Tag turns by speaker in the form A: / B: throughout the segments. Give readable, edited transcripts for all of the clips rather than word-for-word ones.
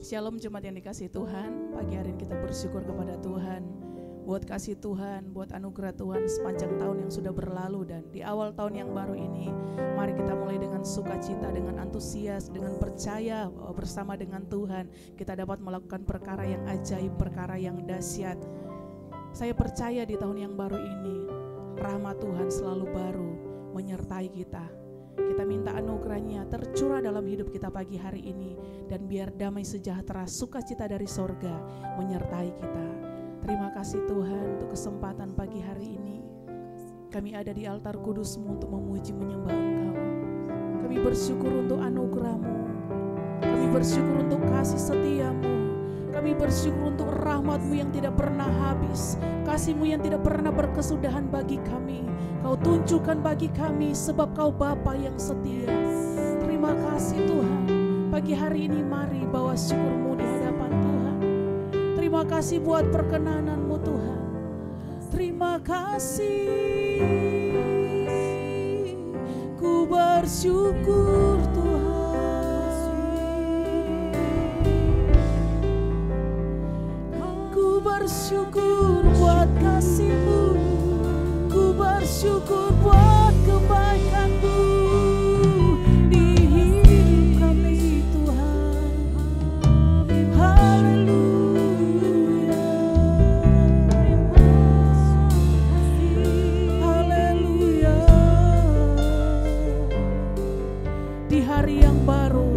A: Shalom jemaat yang dikasihi Tuhan. Pagi hari ini kita bersyukur kepada Tuhan buat kasih Tuhan, buat anugerah Tuhan sepanjang tahun yang sudah berlalu. Dan di awal tahun yang baru ini, mari kita mulai dengan sukacita, dengan antusias, dengan percaya bahwa bersama dengan Tuhan kita dapat melakukan perkara yang ajaib, perkara yang dahsyat. Saya percaya di tahun yang baru ini rahmat Tuhan selalu baru menyertai kita. Kita minta anugerahnya tercurah dalam hidup kita pagi hari ini. Dan biar damai sejahtera, sukacita dari sorga menyertai kita. Terima kasih Tuhan untuk kesempatan pagi hari ini. Kami ada di altar kudus-Mu untuk memuji menyembah Engkau. Kami bersyukur untuk anugerah-Mu. Kami bersyukur untuk kasih setia-Mu. Kami bersyukur untuk rahmat-Mu yang tidak pernah habis. Kasih-Mu yang tidak pernah berkesudahan bagi kami. Kau tunjukkan bagi kami sebab Kau Bapa yang setia. Terima kasih Tuhan. Pagi hari ini mari bawa syukur-Mu di hadapan Tuhan. Terima kasih buat perkenanan-Mu Tuhan. Terima kasih. Ku bersyukur Tuhan. Ku bersyukur buat kasih-Mu. Ku bersyukur buat kebaikan-Mu di hidup kami Tuhan. Haleluya. Haleluya. Di hari yang baru,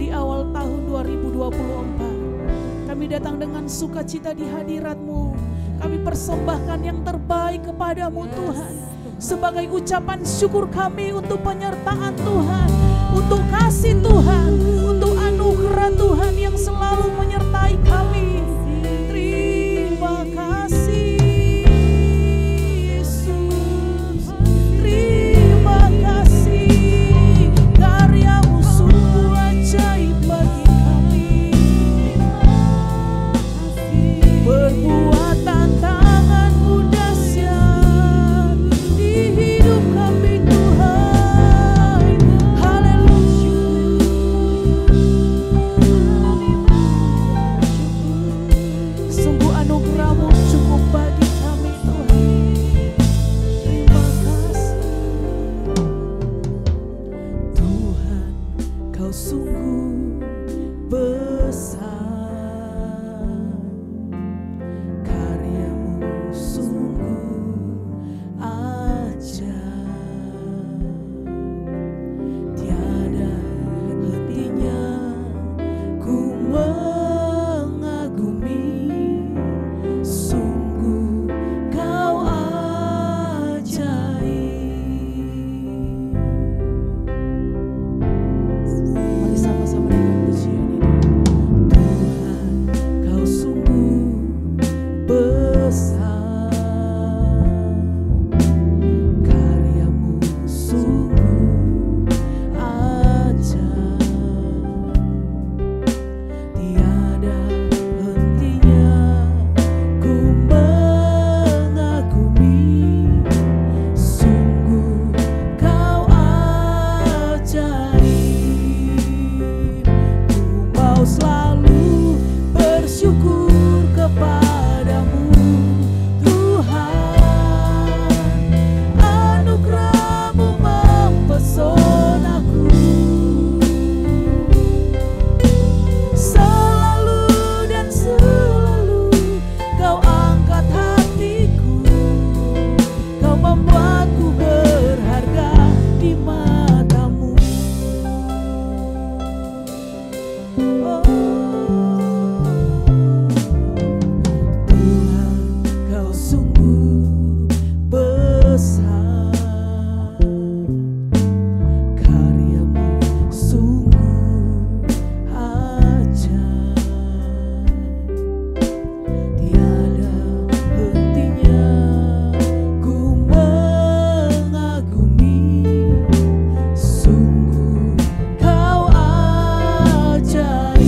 A: di awal tahun 2024, kami datang dengan sukacita di hadirat-Mu. Kami persembahkan yang terbaik kepada-Mu Tuhan. Sebagai ucapan syukur kami untuk penyertaan Tuhan, untuk kasih Tuhan, untuk anugerah Tuhan yang selalu menyertai kami. Terima kasih Yesus. Terima kasih. Karya-Mu sungguh ajaib bagi kami. Perbuatan tangan-Mu dahsyat di hidup kami Tuhan. Haleluya. Sungguh anugerah-Mu cukup bagi kami Tuhan. Terima kasih Tuhan, Kau sungguh besar. Sungguh Kau ajaib.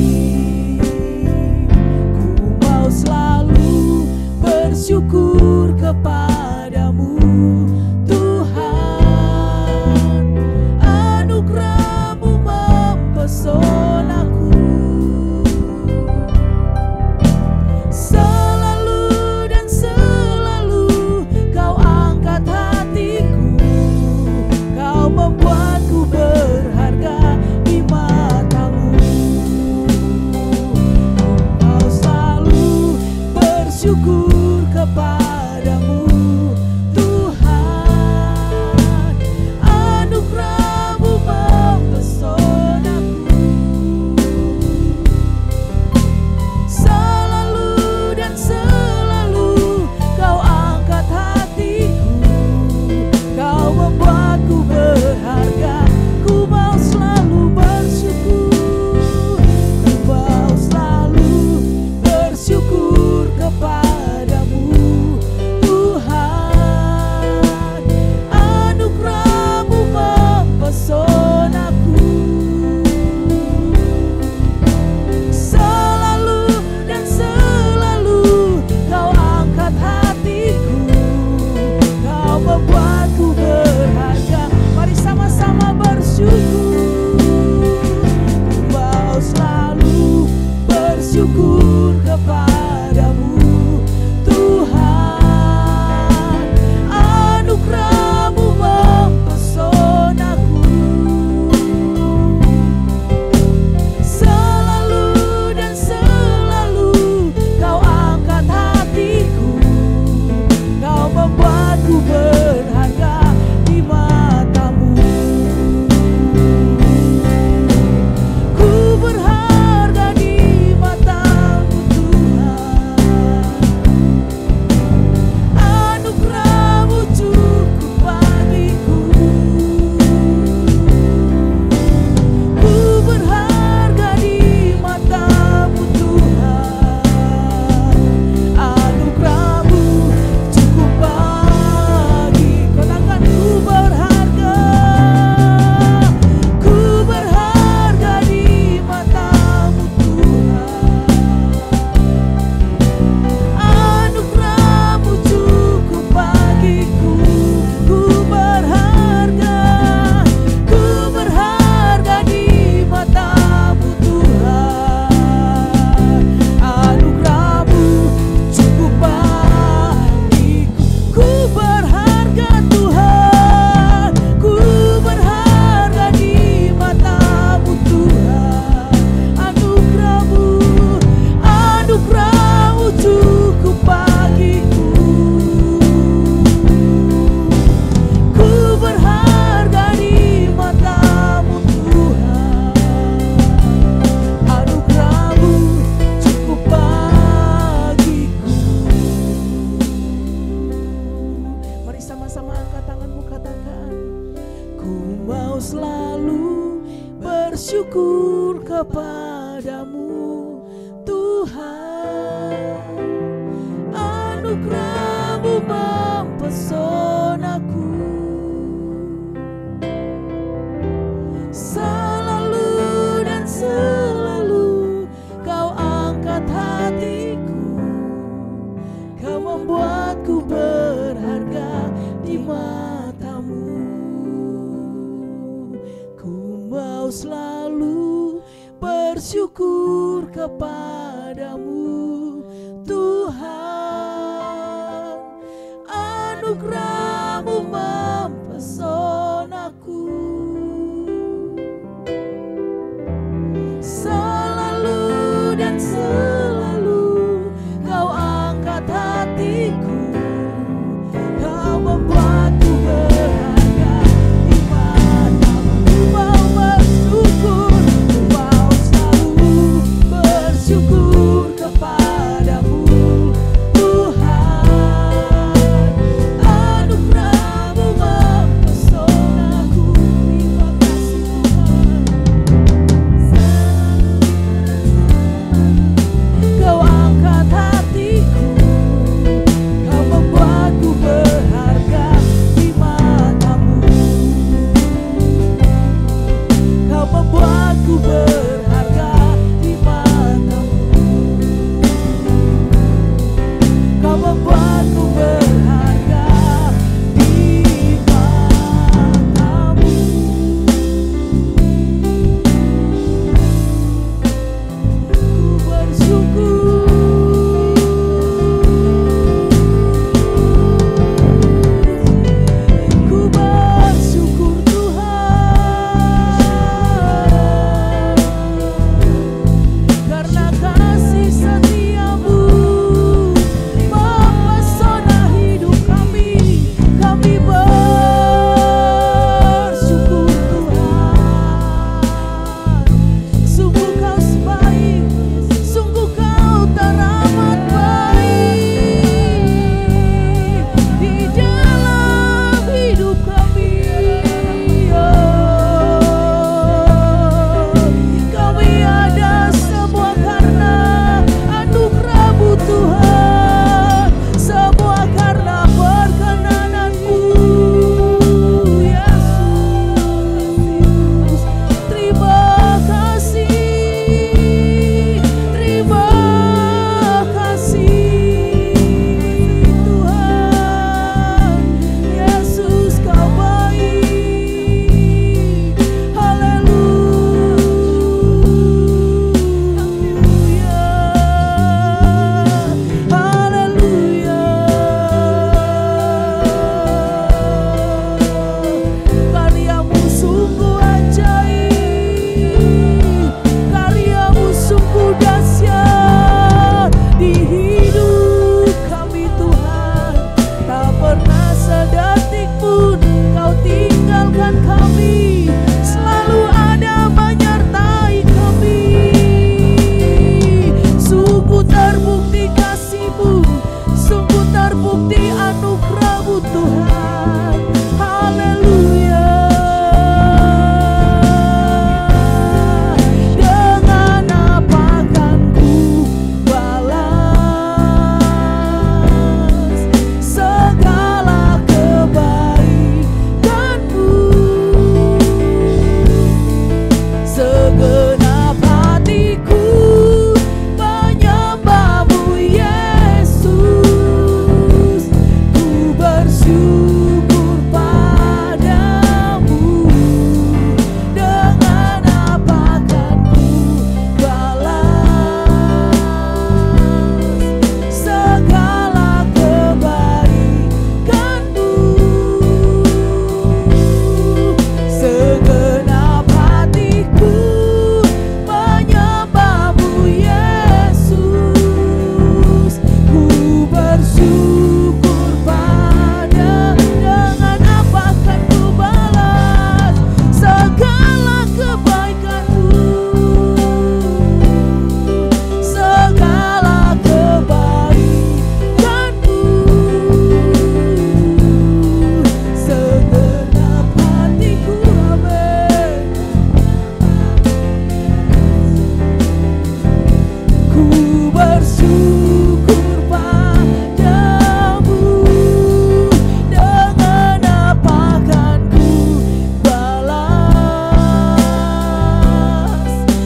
A: kepadamu Tuhan. Anugerah-Mu mempesonaku, selalu dan selalu Kau angkat hatiku, Kau membuatku berharga di mata-Mu. Ku mau selalu bersyukur kepadamu Tuhan. Anugerah-Mu mempesonaku, selalu dan selalu Kau angkat hatiku, Kau membuatku berharga di mata-Mu. Ku mau bersyukur, ku mau selalu bersyukur kepadamu Tuhan. Anugerah-Mu mempesonaku, bersyukur padamu. Dengan apa kan ku balas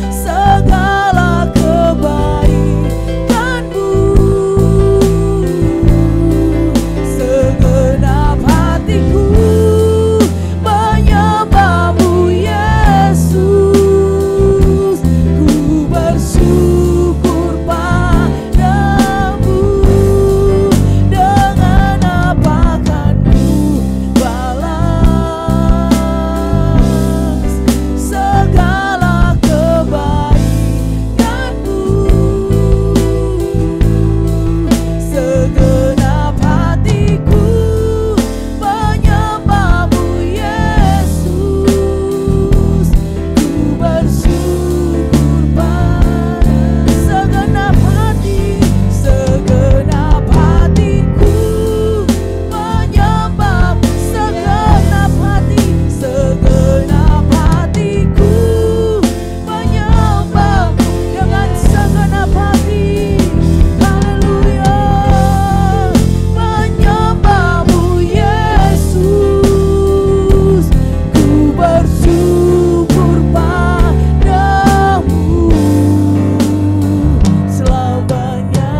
A: segala kebaikanmu. Segenap hatiku menyembahmu Yesus. Ku bersyukur padamu. Dengan apa kan ku balas segala kebaikanmu. Segenap hatiku menyembahmu Yesus. Ku bersyukur pada segenap hatiku menyembahmu. Segenap hatiku menyembahmu. Dengan segenap hati, haleluya, menyembahmu Yesus. Ku bersyukur padamu selamanya.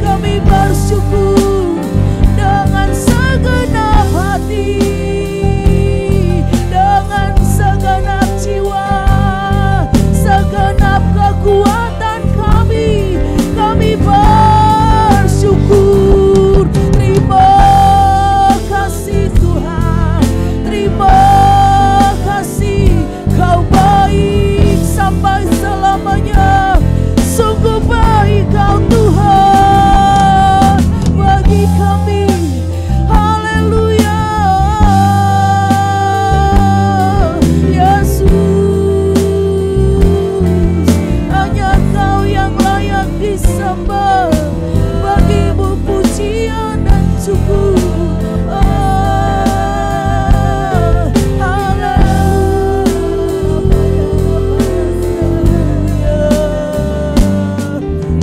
A: Kami bersyukur dengan segenap hati, dengan segenap jiwa, segenap kekuatan kami. Kami bersyukur. Terima kasih Tuhan, terima kasih. Kau baik sampai selamanya. Sungguh baik Kau Tuhan bagi kami. Haleluya, Yesus. Hanya Kau yang layak disembah. Bagimu pujian dan syukur.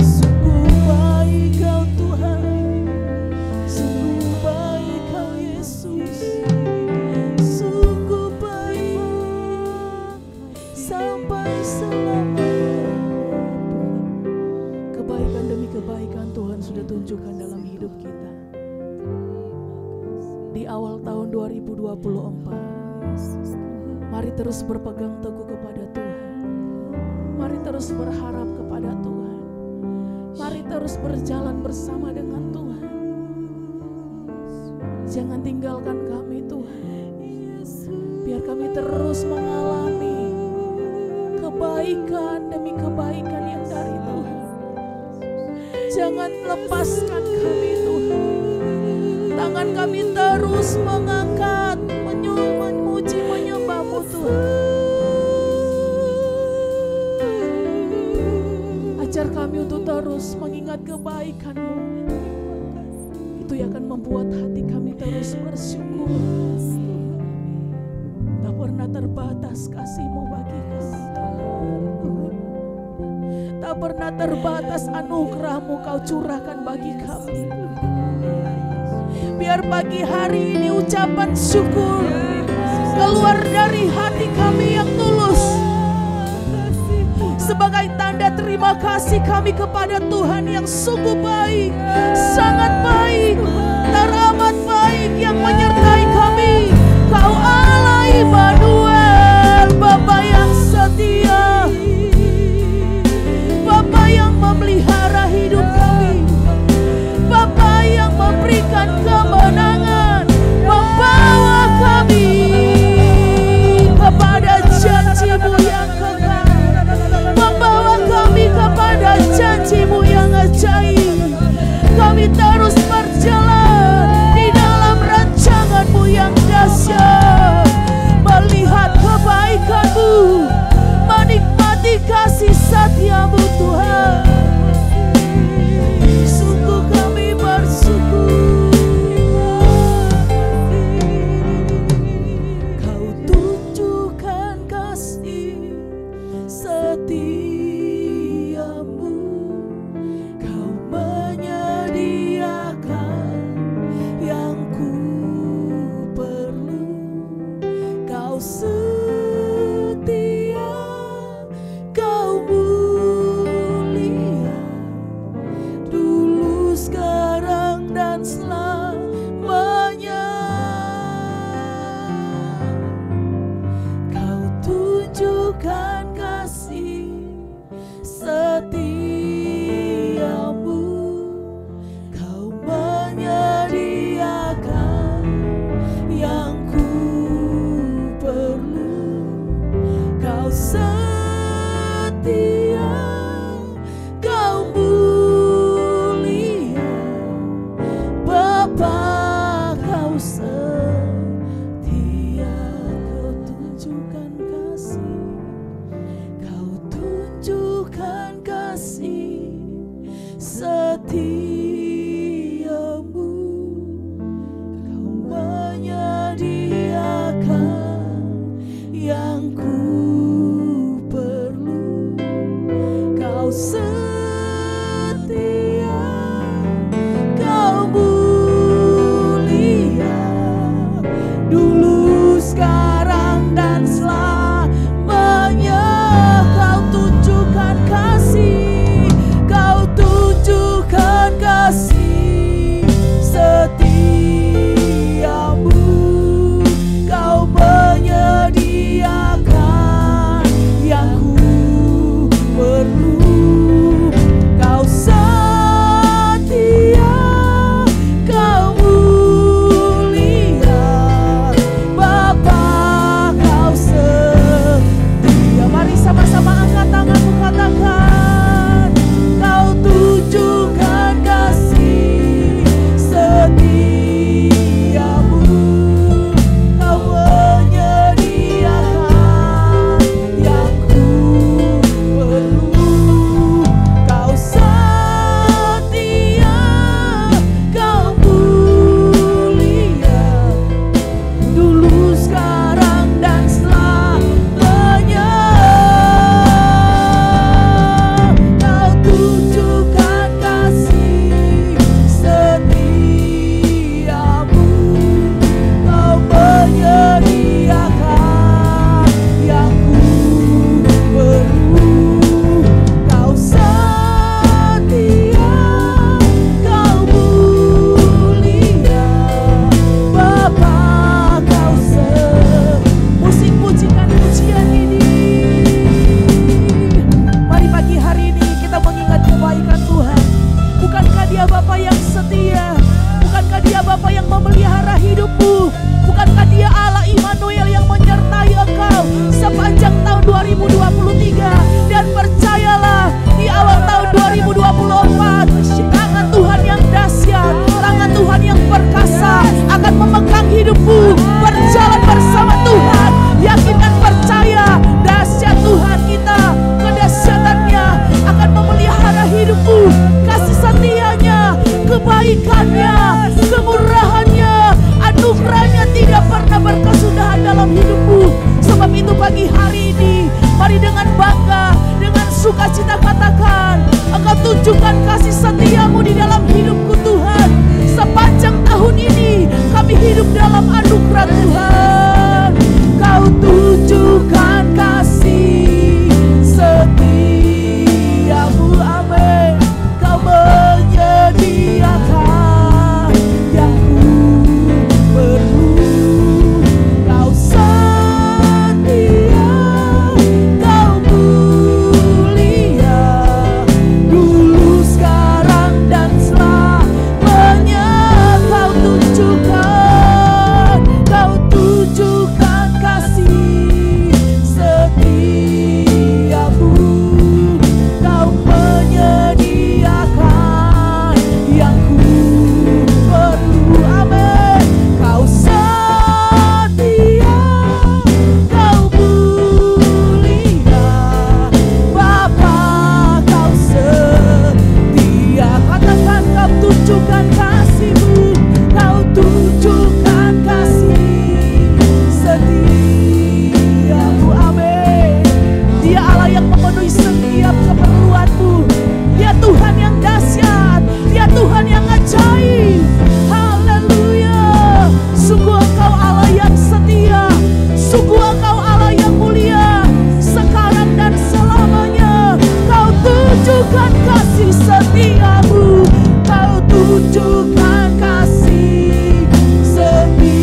A: Sungguh baik Kau Tuhan, sungguh baik Kau Yesus. Sungguh baik sampai selamanya. Kebaikan demi kebaikan Tuhan sudah tunjukkan dalam hidup kita. Di awal tahun 2024, mari terus berpegang teguh kepada Tuhan. Mari terus berharap kepada Tuhan. Mari terus berjalan bersama dengan Tuhan. Jangan tinggalkan kami Tuhan. Biar kami terus mengalami kebaikan demi kebaikan yang dari Tuhan. Jangan lepaskan kami Tuhan. Tangan kami terus mengangkat, memuji, menyembah-Mu Tuhan. Ajar kami untuk terus mengingat kebaikan-Mu. Itu yang akan membuat hati kami terus bersyukur. Tak pernah terbatas kasih-Mu bagi kami. Tak pernah terbatas anugerah-Mu Kau curahkan bagi kami. Biar pagi hari ini ucapan syukur keluar dari hati kami yang tulus, sebagai tanda terima kasih kami kepada Tuhan yang sungguh baik, sangat baik, teramat baik, yang menyertai kami. Kau Allah Immanuel, Bapa yang setia, Bapa yang memelihara hidup kami, Bapa yang memberikan kemenangan, membawa kami kepada janji-Mu yang kekal, membawa kami kepada janji-Mu yang ajaib. Kami terus berjalan di anugerah Tuhan. Kau tunjukkan kasih setiamu, amin. Kau menyediakan yang ku perlu. Kau setia, kau mulia, dulu, sekarang, dan selamanya. Kau tunjukkan kasih setiamu. Kau menyediakan yang ku perlu, amin. Kau setia, kau mulia, Bapa, kau setia. Katakan, kau tunjukkan kasih-Mu, kau tunjukkan kasih setiamu, amin. Dia Allah yang memenuhi setiap keperluanmu. Dia Tuhan yang dahsyat, Dia Tuhan yang ajaib. Haleluya. Sungguh Engkau Allah yang setia, sungguh Engkau Allah yang mulia, sekarang dan selamanya. Kau tunjukkan kasih setiamu, kau tunjukkan kasih setiamu.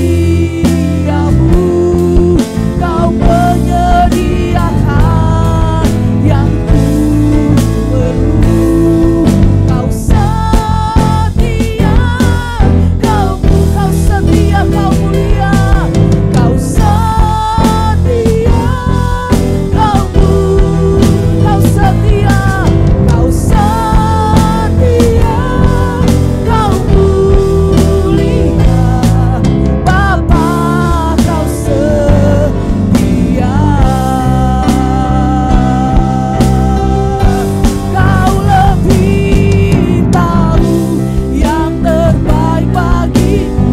A: Kau menyediakan yang ku perlu. Kau setia, kau setia, kau mulia. Kau setia, kau setia, kau setia, kau mulia. Bapa, kau setia. Kau lebih tahu yang terbaik bagiku.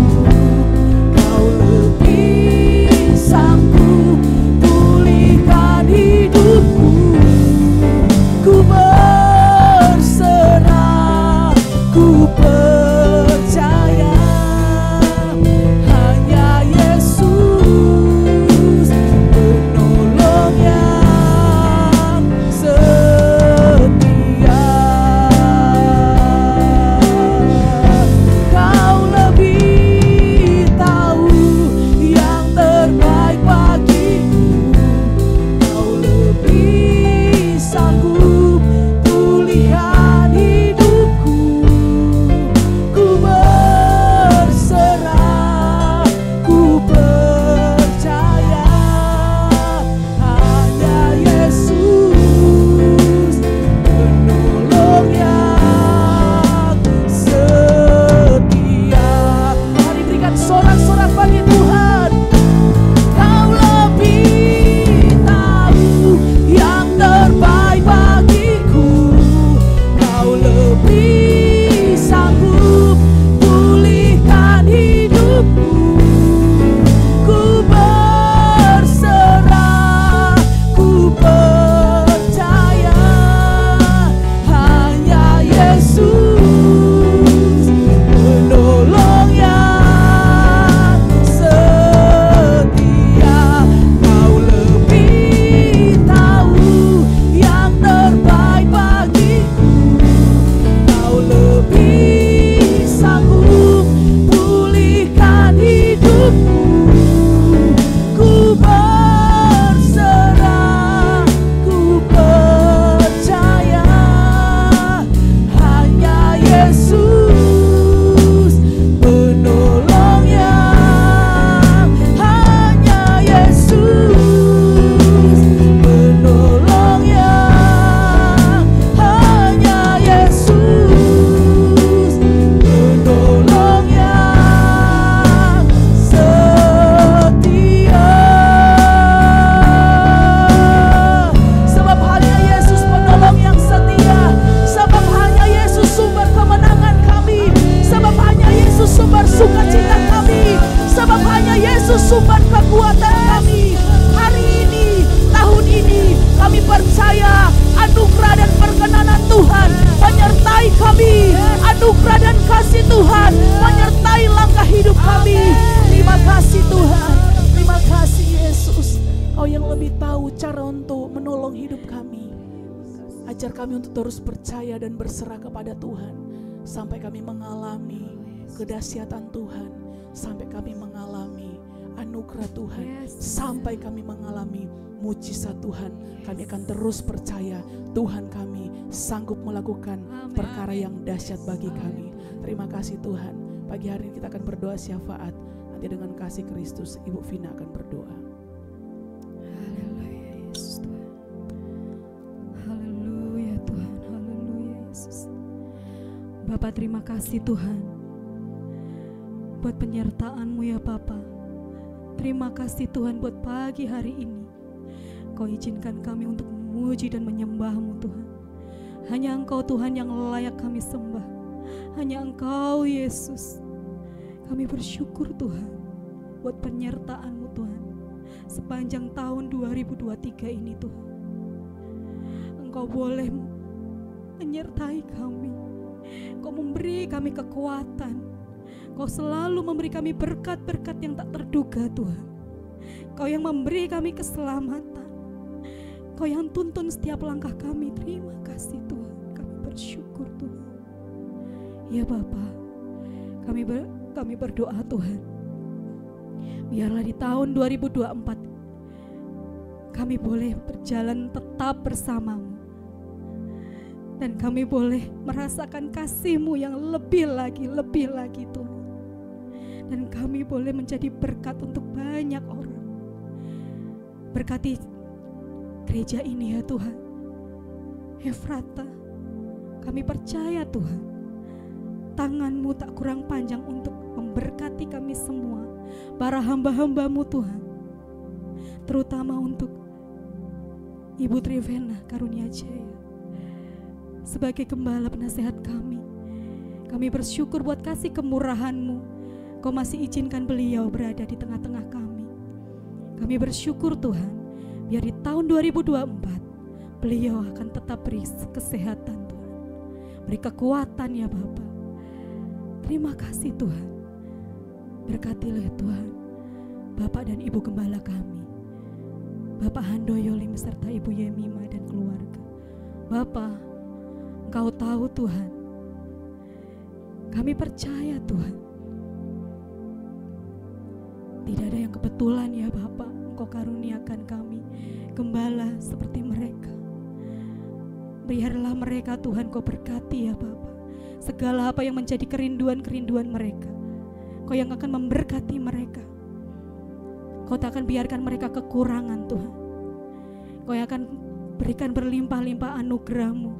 A: Kau lebih sanggup pulihkan hidupku. Ku berserah, ku percaya hanya Yesus penolong yang setia. Kau lebih tahu yang terbaik bagiku. Kau lebih sanggup pulihkan hidupku. Ku berserah, ku percaya hanya Yesus penolong yang setia. Mari berikan sorak-sorak bagi Tuhan. Kau lebih tahu yang terbaik bagiku. Kau lebih sanggup pulihkan hidupku. Ku berserah, ku percaya hanya Yesus penolong yang setia. Kau lebih tahu yang terbaik bagiku. Kau lebih sanggup pulihkan hidupku. Ku berserah, ku percaya hanya Yesus penolong yang, hanya Yesus penolong yang, hanya Yesus penolong yang setia. Sebab hanya Yesus penolong yang setia. Sebab hanya Yesus sumber kemenangan kami. Sebab hanya Yesus sumber sukacita kami. Sebab hanya Yesus sumber kekuatan kami. Hari ini, tahun ini, kami percaya anugerah dan perkenanan Tuhan menyertai kami. Anugerah dan kasih Tuhan menyertai langkah hidup kami. Terima kasih Tuhan. Ajar kami untuk terus percaya dan berserah kepada Tuhan, sampai kami mengalami kedahsyatan Tuhan, sampai kami mengalami anugerah Tuhan, sampai kami mengalami mujizat Tuhan. Kami akan terus percaya Tuhan kami sanggup melakukan perkara yang dahsyat bagi kami. Terima kasih Tuhan. Pagi hari ini kita akan berdoa syafaat. Nanti dengan kasih Kristus Ibu Vina akan berdoa.
B: Haleluya Yesus Tuhan. Haleluya Tuhan. Haleluya Yesus. Bapa, terima kasih Tuhan buat penyertaan-Mu ya Bapa. Terima kasih Tuhan buat pagi hari ini. Kau izinkan kami untuk memuji dan menyembah-Mu Tuhan. Hanya Engkau Tuhan yang layak kami sembah. Hanya Engkau Yesus. Kami bersyukur Tuhan buat penyertaan-Mu Tuhan sepanjang tahun 2023 ini Tuhan. Engkau boleh menyertai kami. Kau memberi kami kekuatan. Kau selalu memberi kami berkat-berkat yang tak terduga Tuhan. Kau yang memberi kami keselamatan. Kau yang tuntun setiap langkah kami. Terima kasih Tuhan. Kami bersyukur Tuhan. Ya Bapa, kami berdoa Tuhan, biarlah di tahun 2024 kami boleh berjalan tetap bersama-Mu, dan kami boleh merasakan kasih-Mu yang lebih lagi Tuhan. Dan kami boleh menjadi berkat untuk banyak orang. Berkati gereja ini ya Tuhan, Efrata. Kami percaya Tuhan, tangan-Mu tak kurang panjang untuk memberkati kami semua, para hamba-hamba-Mu Tuhan. Terutama untuk Ibu Trivena Karunia Jaya sebagai gembala penasehat kami. Kami bersyukur buat kasih kemurahan-Mu. Kau masih izinkan beliau berada di tengah-tengah kami. Kami bersyukur Tuhan, biar di tahun 2024 beliau akan tetap beri kesehatan Tuhan, beri kekuatan ya Bapa. Terima kasih Tuhan. Berkatilah Tuhan Bapak dan Ibu Gembala kami, Bapak Handoyo Lim serta Ibu Yemima dan keluarga. Bapak, Engkau tahu Tuhan, kami percaya Tuhan, tidak ada yang kebetulan ya Bapak. Engkau karuniakan kami gembala seperti mereka. Biarlah mereka Tuhan Kau berkati ya Bapak. Segala apa yang menjadi kerinduan-kerinduan mereka, Kau yang akan memberkati mereka. Kau tak akan biarkan mereka kekurangan Tuhan. Kau yang akan berikan berlimpah-limpah anugerah-Mu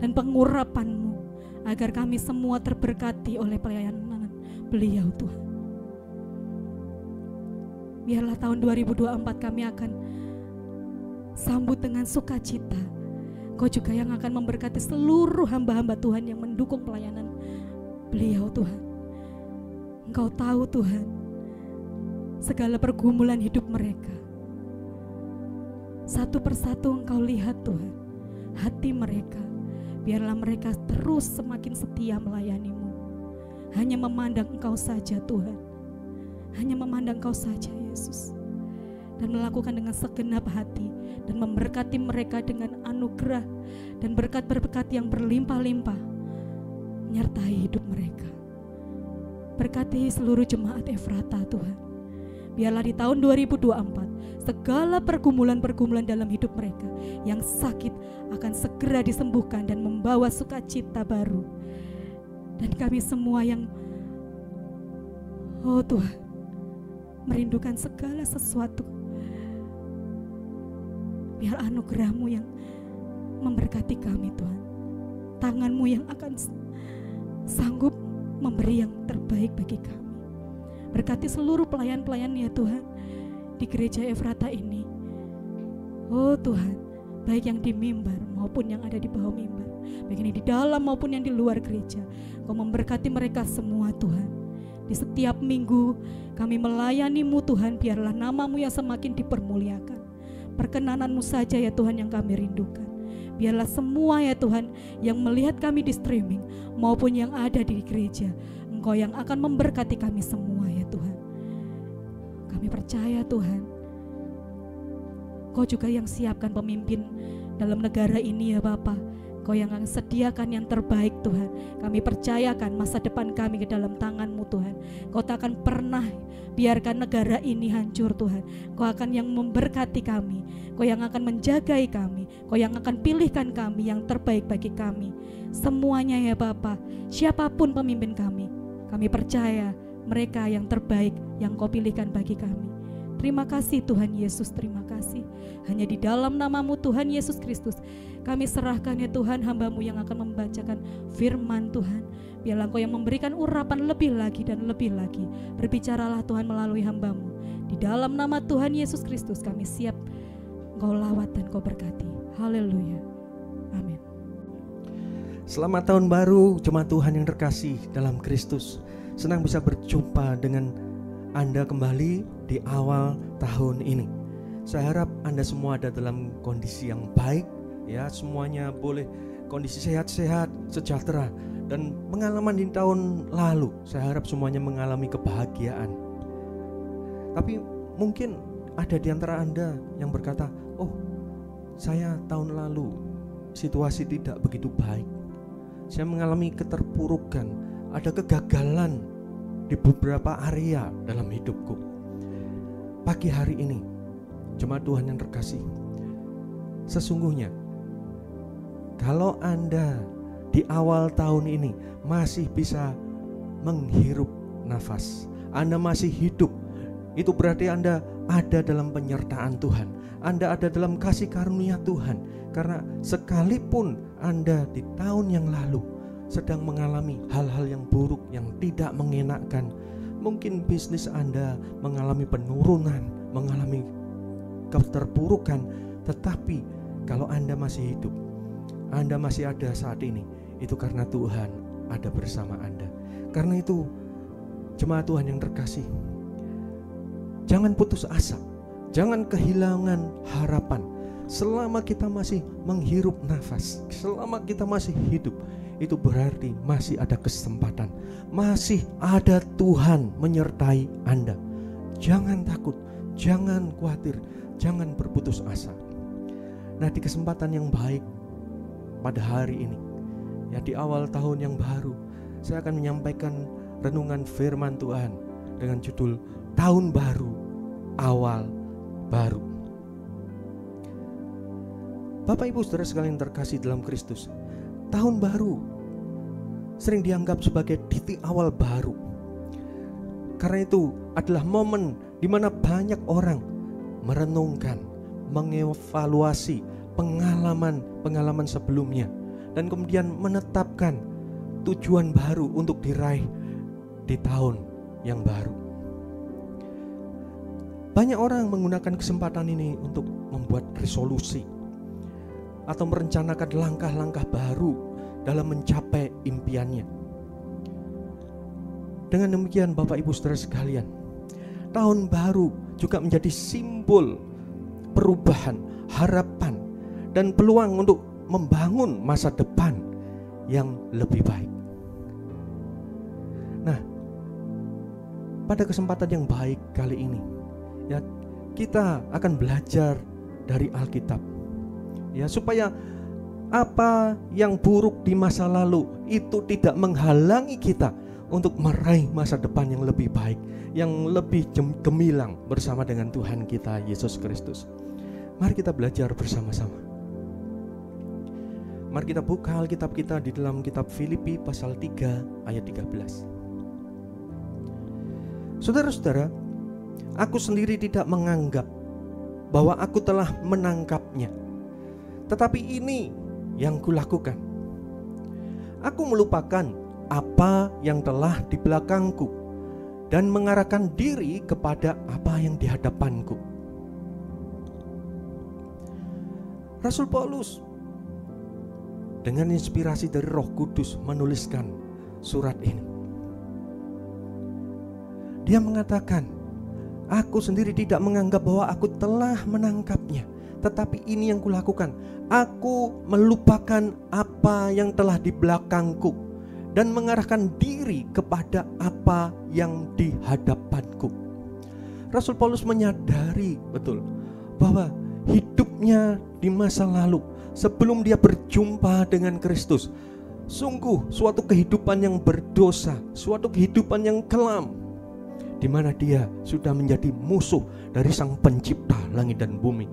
B: dan pengurapan-Mu, agar kami semua terberkati oleh pelayanan beliau Tuhan. Biarlah tahun 2024 kami akan sambut dengan sukacita. Kau juga yang akan memberkati seluruh hamba-hamba Tuhan yang mendukung pelayanan beliau Tuhan. Engkau tahu Tuhan segala pergumulan hidup mereka. Satu persatu Engkau lihat Tuhan hati mereka. Biarlah mereka terus semakin setia melayani-Mu. Hanya memandang Engkau saja Tuhan. Hanya memandang Kau saja Yesus, dan melakukan dengan segenap hati, dan memberkati mereka dengan anugerah dan berkat-berkat yang berlimpah-limpah menyertai hidup mereka. Berkati seluruh jemaat Efrata Tuhan. Biarlah di tahun 2024 segala pergumulan-pergumulan dalam hidup mereka yang sakit akan segera disembuhkan dan membawa sukacita baru. Dan kami semua yang Tuhan merindukan segala sesuatu, biar anugerah-Mu yang memberkati kami Tuhan. Tangan-Mu yang akan sanggup memberi yang terbaik bagi kami. Berkati seluruh pelayan-pelayan ya Tuhan di gereja Efrata ini. Oh Tuhan, baik yang di mimbar maupun yang ada di bawah mimbar, baik ini di dalam maupun yang di luar gereja. Kau memberkati mereka semua Tuhan. Di setiap minggu kami melayani-Mu Tuhan, biarlah nama-Mu yang semakin dipermuliakan. Perkenanan-Mu saja ya Tuhan yang kami rindukan. Biarlah semua ya Tuhan yang melihat kami di streaming maupun yang ada di gereja, Engkau yang akan memberkati kami semua ya Tuhan. Kami percaya Tuhan, Kau juga yang siapkan pemimpin dalam negara ini ya Bapa. Kau yang akan sediakan yang terbaik Tuhan. Kami percayakan masa depan kami ke dalam tangan-Mu Tuhan. Kau tak akan pernah biarkan negara ini hancur Tuhan. Kau akan yang memberkati kami. Kau yang akan menjagai kami. Kau yang akan pilihkan kami yang terbaik bagi kami. Semuanya ya Bapa, siapapun pemimpin kami percaya mereka yang terbaik yang Kau pilihkan bagi kami. Terima kasih Tuhan Yesus, terima kasih. Hanya di dalam nama-Mu Tuhan Yesus Kristus kami serahkan ya Tuhan hamba-Mu yang akan membacakan firman Tuhan. Biarlah Engkau yang memberikan urapan lebih lagi dan lebih lagi. Berbicaralah Tuhan melalui hamba-Mu. Di dalam nama Tuhan Yesus Kristus kami siap Engkau lawat dan Engkau berkati. Haleluya. Amin.
C: Selamat tahun baru jemaat Tuhan yang terkasih dalam Kristus. Senang bisa berjumpa dengan Anda kembali di awal tahun ini. Saya harap Anda semua ada dalam kondisi yang baik, ya, semuanya boleh kondisi sehat-sehat, sejahtera, dan pengalaman di tahun lalu saya harap semuanya mengalami kebahagiaan. Tapi mungkin ada di antara Anda yang berkata, "Oh, saya tahun lalu situasi tidak begitu baik. Saya mengalami keterpurukan, ada kegagalan di beberapa area dalam hidupku." Pagi hari ini, jemaat Tuhan yang terkasih, sesungguhnya kalau Anda di awal tahun ini masih bisa menghirup nafas, Anda masih hidup, itu berarti Anda ada dalam penyertaan Tuhan, Anda ada dalam kasih karunia Tuhan. Karena sekalipun Anda di tahun yang lalu sedang mengalami hal-hal yang buruk, yang tidak mengenakkan, mungkin bisnis Anda mengalami penurunan, mengalami keterpurukan, tetapi kalau Anda masih hidup, Anda masih ada saat ini, itu karena Tuhan ada bersama Anda. Karena itu, jemaat Tuhan yang terkasih, jangan putus asa, jangan kehilangan harapan. Selama kita masih menghirup nafas, selama kita masih hidup, itu berarti masih ada kesempatan, masih ada Tuhan menyertai Anda. Jangan takut, jangan khawatir, jangan berputus asa. Nah, di kesempatan yang baik pada hari ini, ya, di awal tahun yang baru, saya akan menyampaikan renungan firman Tuhan dengan judul Tahun Baru, Awal Baru. Bapak Ibu Saudara sekalian terkasih dalam Kristus, tahun baru sering dianggap sebagai titik awal baru. Karena itu adalah momen di mana banyak orang merenungkan, mengevaluasi pengalaman-pengalaman sebelumnya, dan kemudian menetapkan tujuan baru untuk diraih di tahun yang baru. Banyak orang menggunakan kesempatan ini untuk membuat resolusi atau merencanakan langkah-langkah baru dalam mencapai impiannya. Dengan demikian Bapak Ibu Saudara sekalian, tahun baru juga menjadi simbol perubahan, harapan, dan peluang untuk membangun masa depan yang lebih baik. Nah, pada kesempatan yang baik kali ini, ya, kita akan belajar dari Alkitab, ya, supaya apa yang buruk di masa lalu itu tidak menghalangi kita untuk meraih masa depan yang lebih baik, yang lebih gemilang bersama dengan Tuhan kita Yesus Kristus. Mari kita belajar bersama-sama. Mari kita buka Alkitab kita di dalam kitab Filipi pasal 3 ayat 13. Saudara-saudara, aku sendiri tidak menganggap bahwa aku telah menangkapnya, tetapi ini yang kulakukan. Aku melupakan apa yang telah di belakangku dan mengarahkan diri kepada apa yang di hadapanku. Rasul Paulus dengan inspirasi dari Roh Kudus menuliskan surat ini. Dia mengatakan, aku sendiri tidak menganggap bahwa aku telah menangkapnya, tetapi ini yang kulakukan. Aku melupakan apa yang telah di belakangku dan mengarahkan diri kepada apa yang di hadapanku. Rasul Paulus menyadari betul bahwa hidupnya di masa lalu sebelum dia berjumpa dengan Kristus. Sungguh suatu kehidupan yang berdosa, suatu kehidupan yang kelam, di mana dia sudah menjadi musuh dari Sang Pencipta langit dan bumi.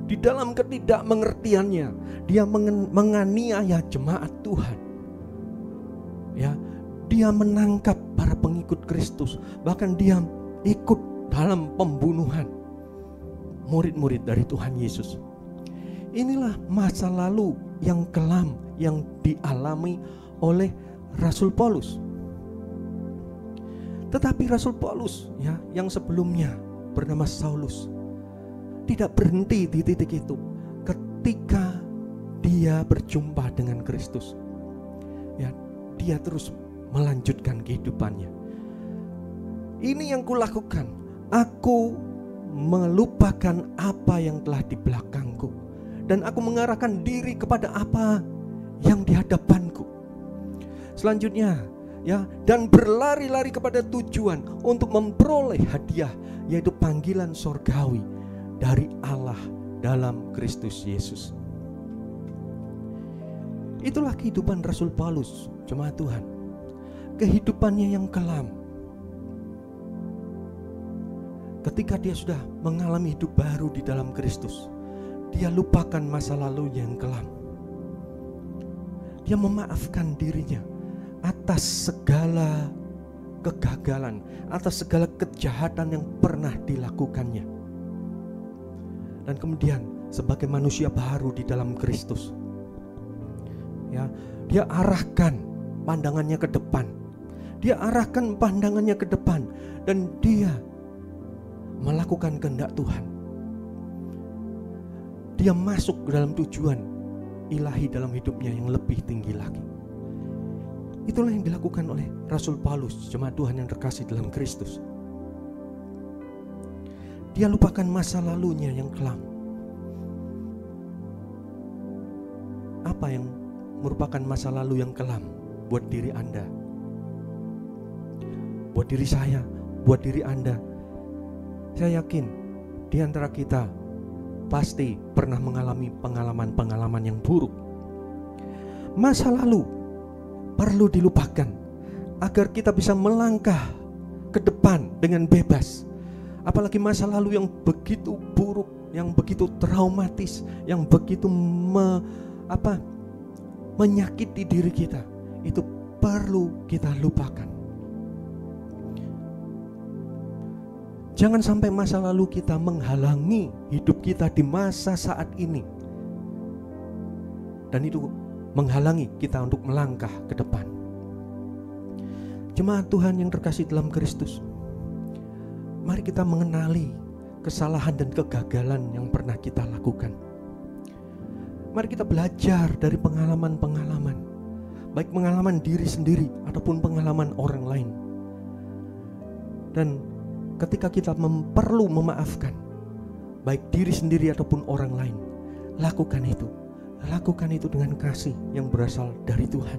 C: Di dalam ketidakmengertiannya, dia menganiaya jemaat Tuhan. Ya, dia menangkap para pengikut Kristus, bahkan dia ikut dalam pembunuhan murid-murid dari Tuhan Yesus. Inilah masa lalu yang kelam yang dialami oleh Rasul Paulus. Tetapi Rasul Paulus ya, yang sebelumnya bernama Saulus, tidak berhenti di titik itu ketika dia berjumpa dengan Kristus. Ya, dia terus melanjutkan kehidupannya. Ini yang kulakukan, aku melupakan apa yang telah di belakangku, dan aku mengarahkan diri kepada apa yang di hadapanku. Selanjutnya ya, dan berlari-lari kepada tujuan untuk memperoleh hadiah, yaitu panggilan sorgawi dari Allah dalam Kristus Yesus. Itulah kehidupan Rasul Paulus, jemaat Tuhan. Kehidupannya yang kelam. Ketika dia sudah mengalami hidup baru di dalam Kristus, dia lupakan masa lalunya yang kelam. Dia memaafkan dirinya atas segala kegagalan, atas segala kejahatan yang pernah dilakukannya. Dan kemudian sebagai manusia baru di dalam Kristus, ya, dia arahkan pandangannya ke depan. Dia arahkan pandangannya ke depan dan dia melakukan kehendak Tuhan. Dia masuk ke dalam tujuan ilahi dalam hidupnya yang lebih tinggi lagi. Itulah yang dilakukan oleh Rasul Paulus, jemaat Tuhan yang terkasih dalam Kristus. Dia lupakan masa lalunya yang kelam. Apa yang merupakan masa lalu yang kelam buat diri Anda, buat diri saya, buat diri Anda? Saya yakin di antara kita pasti pernah mengalami pengalaman-pengalaman yang buruk. Masa lalu perlu dilupakan agar kita bisa melangkah ke depan dengan bebas. Apalagi masa lalu yang begitu buruk, yang begitu traumatis, yang begitu menyakiti diri kita, itu perlu kita lupakan. Jangan sampai masa lalu kita menghalangi hidup kita di masa saat ini, dan itu menghalangi kita untuk melangkah ke depan. Jemaat Tuhan yang terkasih dalam Kristus, mari kita mengenali kesalahan dan kegagalan yang pernah kita lakukan. Mari kita belajar dari pengalaman-pengalaman, baik pengalaman diri sendiri ataupun pengalaman orang lain. Dan ketika kita perlu memaafkan, baik diri sendiri ataupun orang lain, lakukan itu. Lakukan itu dengan kasih yang berasal dari Tuhan.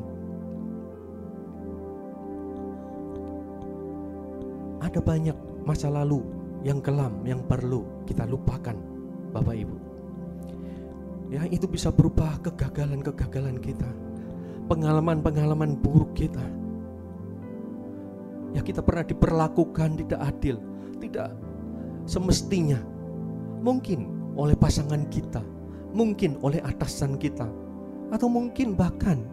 C: Ada banyak masa lalu yang kelam yang perlu kita lupakan, Bapak Ibu. Ya, itu bisa berupa kegagalan-kegagalan kita, pengalaman-pengalaman buruk kita. Ya, kita pernah diperlakukan tidak adil, tidak semestinya. Mungkin oleh pasangan kita, mungkin oleh atasan kita, atau mungkin bahkan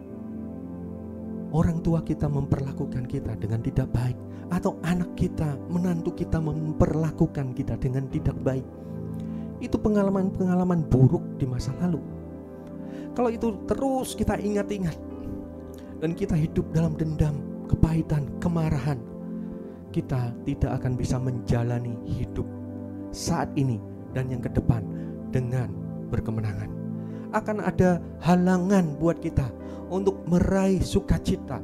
C: orang tua kita memperlakukan kita dengan tidak baik, atau anak kita, menantu kita memperlakukan kita dengan tidak baik. Itu pengalaman-pengalaman buruk di masa lalu. Kalau itu terus kita ingat-ingat dan kita hidup dalam dendam, kepahitan, kemarahan, kita tidak akan bisa menjalani hidup saat ini dan yang ke depan dengan berkemenangan. Akan ada halangan buat kita untuk meraih sukacita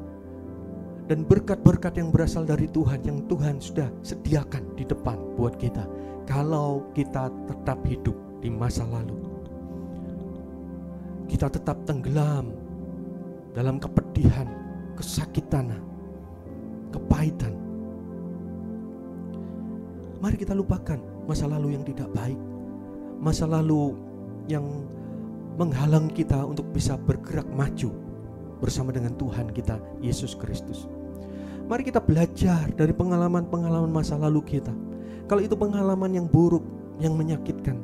C: dan berkat-berkat yang berasal dari Tuhan, yang Tuhan sudah sediakan di depan buat kita, kalau kita tetap hidup di masa lalu. Kita tetap tenggelam dalam kepedihan, kesakitan, kepahitan. Mari kita lupakan masa lalu yang tidak baik, masa lalu yang menghalang kita untuk bisa bergerak maju bersama dengan Tuhan kita Yesus Kristus. Mari kita belajar dari pengalaman-pengalaman masa lalu kita. Kalau itu pengalaman yang buruk, yang menyakitkan,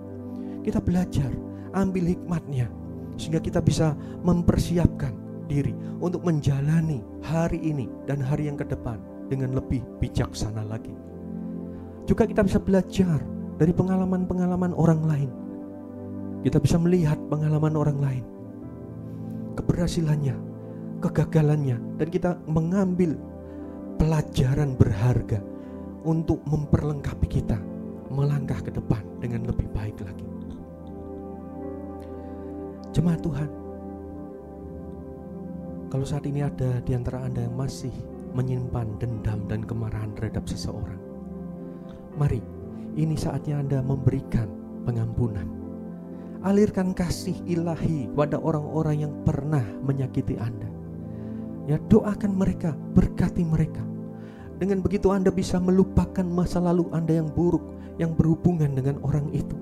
C: kita belajar, ambil hikmatnya, sehingga kita bisa mempersiapkan diri untuk menjalani hari ini dan hari yang ke depan dengan lebih bijaksana lagi. Juga kita bisa belajar dari pengalaman-pengalaman orang lain. Kita bisa melihat pengalaman orang lain, keberhasilannya, kegagalannya, dan kita mengambil pelajaran berharga untuk memperlengkapi kita melangkah ke depan dengan lebih baik lagi. Jemaat Tuhan, kalau saat ini ada di antara Anda yang masih menyimpan dendam dan kemarahan terhadap seseorang, mari, ini saatnya Anda memberikan pengampunan. Alirkan kasih ilahi pada orang-orang yang pernah menyakiti Anda. Ya, doakan mereka, berkati mereka. Dengan begitu Anda bisa melupakan masa lalu Anda yang buruk, yang berhubungan dengan orang itu.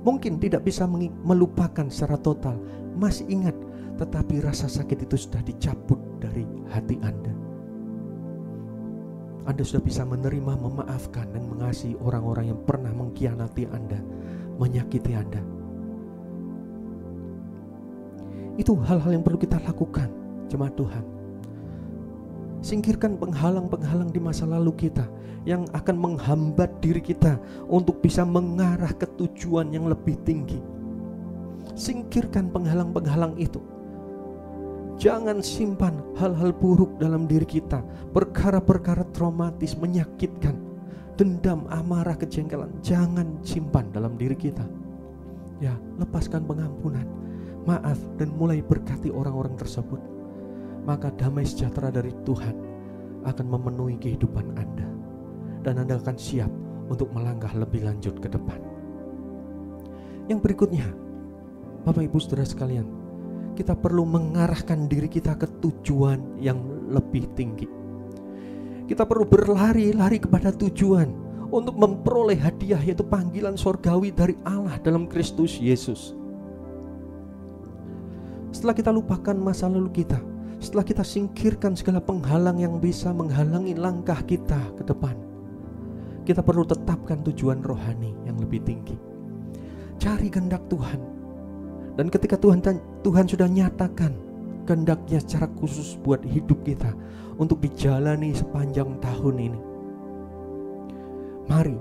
C: Mungkin tidak bisa melupakan secara total, masih ingat, tetapi rasa sakit itu sudah dicabut dari hati Anda. Anda sudah bisa menerima, memaafkan, dan mengasihi orang-orang yang pernah mengkhianati Anda, menyakiti Anda. Itu hal-hal yang perlu kita lakukan, jemaat Tuhan. Singkirkan penghalang-penghalang di masa lalu kita yang akan menghambat diri kita untuk bisa mengarah ke tujuan yang lebih tinggi. Singkirkan penghalang-penghalang itu. Jangan simpan hal-hal buruk dalam diri kita, perkara-perkara traumatis, menyakitkan, dendam, amarah, kejengkelan. Jangan simpan dalam diri kita. Ya, lepaskan pengampunan, maaf, dan mulai berkati orang-orang tersebut. Maka damai sejahtera dari Tuhan akan memenuhi kehidupan Anda, dan Anda akan siap untuk melangkah lebih lanjut ke depan. Yang berikutnya, Bapak Ibu Saudara sekalian, kita perlu mengarahkan diri kita ke tujuan yang lebih tinggi. Kita perlu berlari-lari kepada tujuan untuk memperoleh hadiah, yaitu panggilan sorgawi dari Allah dalam Kristus Yesus. Setelah kita lupakan masa lalu kita, setelah kita singkirkan segala penghalang yang bisa menghalangi langkah kita ke depan, kita perlu tetapkan tujuan rohani yang lebih tinggi. Cari kehendak Tuhan. Dan ketika Tuhan sudah nyatakan kehendaknya secara khusus buat hidup kita untuk dijalani sepanjang tahun ini, mari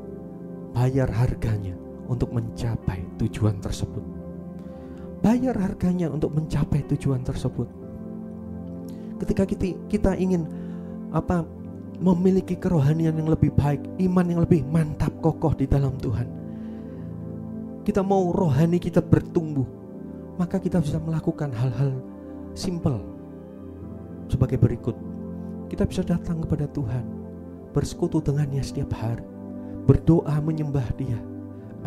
C: bayar harganya untuk mencapai tujuan tersebut. Bayar harganya untuk mencapai tujuan tersebut. Ketika kita ingin memiliki kerohanian yang lebih baik, iman yang lebih mantap, kokoh di dalam Tuhan, kita mau rohani kita bertumbuh, maka kita bisa melakukan hal-hal simple sebagai berikut. Kita bisa datang kepada Tuhan, bersekutu dengannya setiap hari, berdoa menyembah Dia,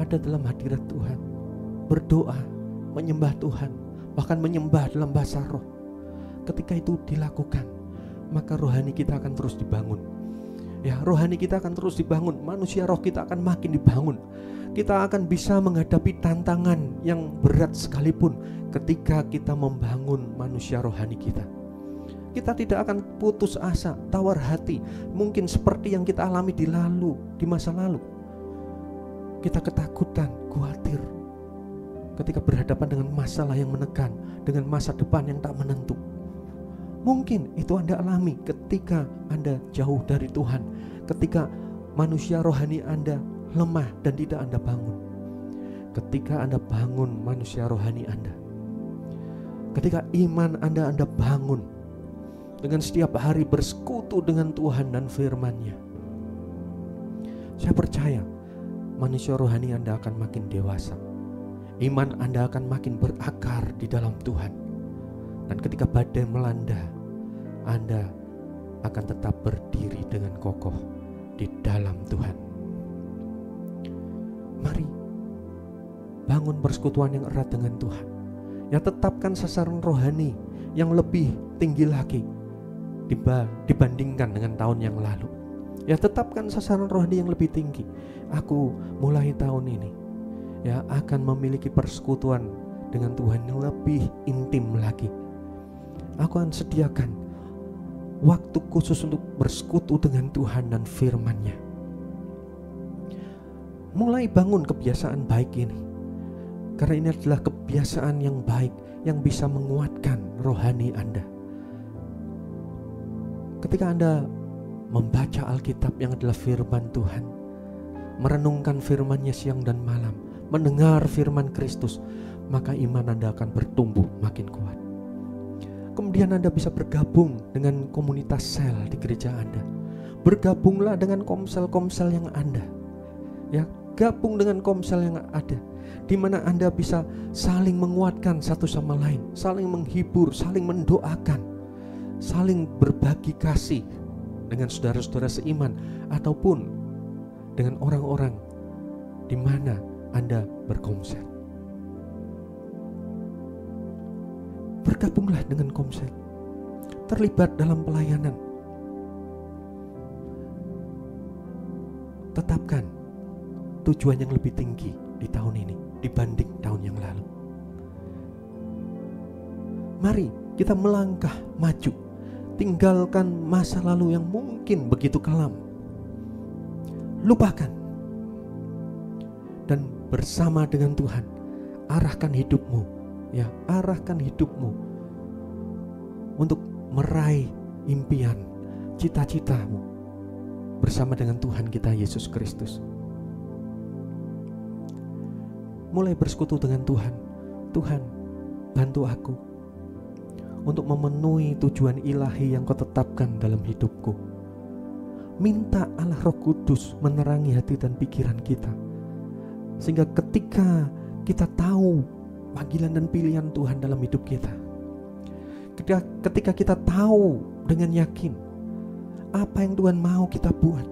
C: ada dalam hadirat Tuhan, berdoa menyembah Tuhan, bahkan menyembah dalam bahasa roh. Ketika itu dilakukan, maka rohani kita akan terus dibangun. Ya, rohani kita akan terus dibangun, manusia roh kita akan makin dibangun. Kita akan bisa menghadapi tantangan yang berat sekalipun ketika kita membangun manusia rohani kita. Kita tidak akan putus asa, tawar hati, mungkin seperti yang kita alami di masa lalu. Kita ketakutan, khawatir ketika berhadapan dengan masalah yang menekan, dengan masa depan yang tak menentu. Mungkin itu Anda alami ketika Anda jauh dari Tuhan, ketika manusia rohani Anda lemah dan tidak Anda bangun. Ketika Anda bangun manusia rohani Anda, ketika iman Anda bangun dengan setiap hari bersekutu dengan Tuhan dan firman-Nya, saya percaya manusia rohani Anda akan makin dewasa. Iman Anda akan makin berakar di dalam Tuhan. Dan ketika badai melanda, Anda akan tetap berdiri dengan kokoh di dalam Tuhan. Mari bangun persekutuan yang erat dengan Tuhan. Ya, tetapkan sasaran rohani yang lebih tinggi lagi dibandingkan dengan tahun yang lalu. Ya, tetapkan sasaran rohani yang lebih tinggi. Aku mulai tahun ini akan memiliki persekutuan dengan Tuhan yang lebih intim lagi. Aku akan sediakan waktu khusus untuk bersekutu dengan Tuhan dan firman-Nya. Mulai bangun kebiasaan baik ini, karena ini adalah kebiasaan yang baik yang bisa menguatkan rohani Anda. Ketika Anda membaca Alkitab yang adalah firman Tuhan, merenungkan firman-Nya siang dan malam, mendengar firman Kristus, maka iman Anda akan bertumbuh makin kuat. Kemudian Anda bisa bergabung dengan komunitas sel di gereja Anda. Bergabunglah dengan komsel-komsel yang Anda, ya, gabung dengan komsel yang ada, di mana Anda bisa saling menguatkan satu sama lain, saling menghibur, saling mendoakan, saling berbagi kasih dengan saudara-saudara seiman, ataupun dengan orang-orang di mana Anda berkomsel. Bergabunglah dengan komsel, terlibat dalam pelayanan. Tetapkan tujuan yang lebih tinggi di tahun ini dibanding tahun yang lalu. Mari kita melangkah maju, tinggalkan masa lalu yang mungkin begitu kelam. Lupakan, dan bersama dengan Tuhan arahkan hidupmu, ya, arahkan hidupmu untuk meraih impian, cita-citamu bersama dengan Tuhan kita Yesus Kristus. Mulai bersekutu dengan Tuhan. Tuhan, bantu aku untuk memenuhi tujuan ilahi yang Kau tetapkan dalam hidupku. Minta Allah Roh Kudus menerangi hati dan pikiran kita, sehingga ketika kita tahu panggilan dan pilihan Tuhan dalam hidup kita, ketika kita tahu dengan yakin apa yang Tuhan mau kita buat,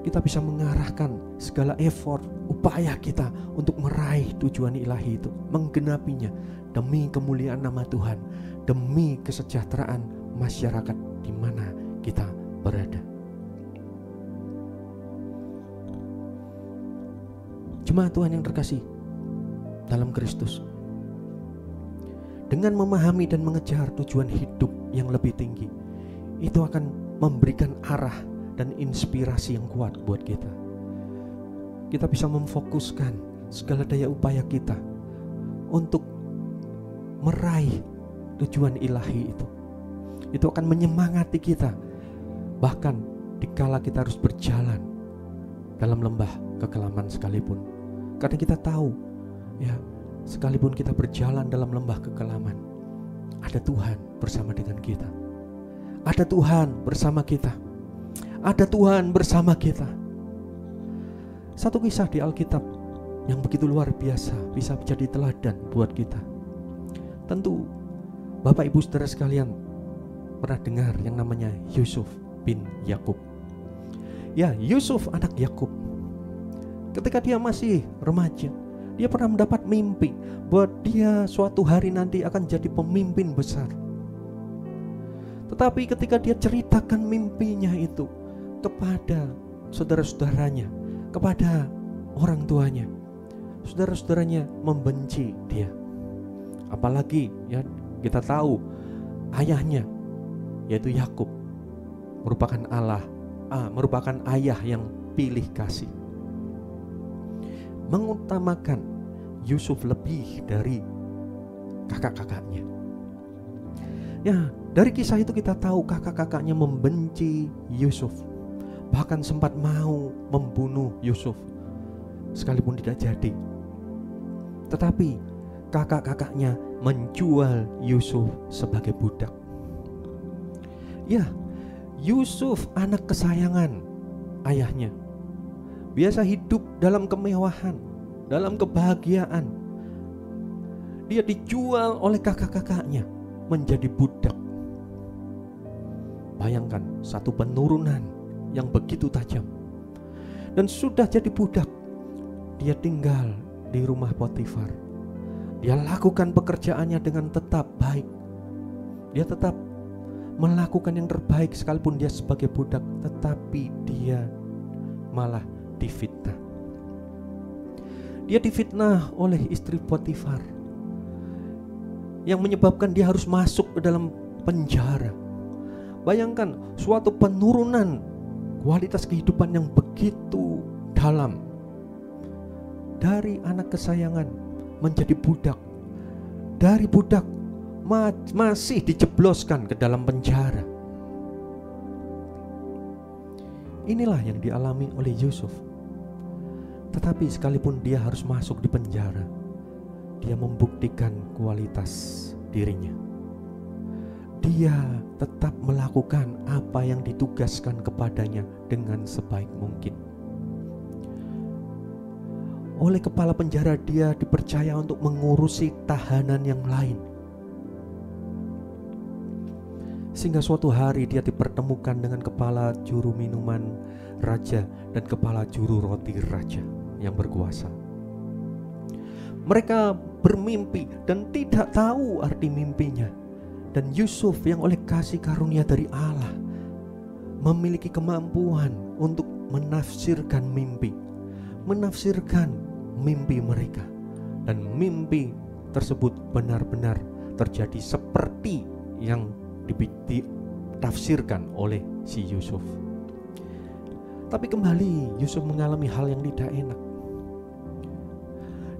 C: kita bisa mengarahkan segala effort, upaya kita untuk meraih tujuan ilahi itu, menggenapinya demi kemuliaan nama Tuhan, demi kesejahteraan masyarakat di mana kita berada. Jemaat Tuhan yang terkasih dalam Kristus, dengan memahami dan mengejar tujuan hidup yang lebih tinggi, itu akan memberikan arah dan inspirasi yang kuat buat kita. Kita bisa memfokuskan segala daya upaya kita untuk meraih tujuan ilahi itu. Itu akan menyemangati kita, bahkan dikala kita harus berjalan dalam lembah kekelaman sekalipun. Karena kita tahu, ya, sekalipun kita berjalan dalam lembah kekelaman, ada Tuhan bersama dengan kita. Ada Tuhan bersama kita. Ada Tuhan bersama kita. Satu kisah di Alkitab yang begitu luar biasa bisa menjadi teladan buat kita. Tentu Bapak Ibu Saudara sekalian pernah dengar yang namanya Yusuf bin Yakub. Ya, Yusuf anak Yakub. Ketika dia masih remaja, dia pernah mendapat mimpi bahwa dia suatu hari nanti akan jadi pemimpin besar. Tetapi ketika dia ceritakan mimpinya itu kepada saudara-saudaranya, kepada orang tuanya, saudara-saudaranya membenci dia. Apalagi, ya, kita tahu ayahnya, yaitu Yakub, merupakan ayah yang pilih kasih, mengutamakan Yusuf lebih dari kakak-kakaknya. Ya, dari kisah itu kita tahu kakak-kakaknya membenci Yusuf, bahkan sempat mau membunuh Yusuf sekalipun tidak jadi. Tetapi kakak-kakaknya menjual Yusuf sebagai budak. Ya, Yusuf anak kesayangan ayahnya, biasa hidup dalam kemewahan, dalam kebahagiaan. Dia dijual oleh kakak-kakaknya menjadi budak. Bayangkan satu penurunan yang begitu tajam. Dan sudah jadi budak, dia tinggal di rumah Potifar. Dia lakukan pekerjaannya dengan tetap baik. Dia tetap melakukan yang terbaik sekalipun dia sebagai budak, tetapi dia malah difitnah. Dia difitnah oleh istri Potifar yang menyebabkan dia harus masuk ke dalam penjara. Bayangkan suatu penurunan kualitas kehidupan yang begitu dalam. Dari anak kesayangan menjadi budak. Dari budak masih dijebloskan ke dalam penjara. Inilah yang dialami oleh Yusuf. Tetapi sekalipun dia harus masuk di penjara, dia membuktikan kualitas dirinya. Dia tetap melakukan apa yang ditugaskan kepadanya dengan sebaik mungkin. Oleh kepala penjara dia dipercaya untuk mengurusi tahanan yang lain. Sehingga suatu hari dia dipertemukan dengan kepala juru minuman raja dan kepala juru roti raja yang berkuasa. Mereka bermimpi dan tidak tahu arti mimpinya. Dan Yusuf yang oleh kasih karunia dari Allah memiliki kemampuan untuk menafsirkan mimpi. Menafsirkan mimpi mereka. Dan mimpi tersebut benar-benar terjadi seperti yang ditafsirkan oleh si Yusuf. Tapi kembali Yusuf mengalami hal yang tidak enak.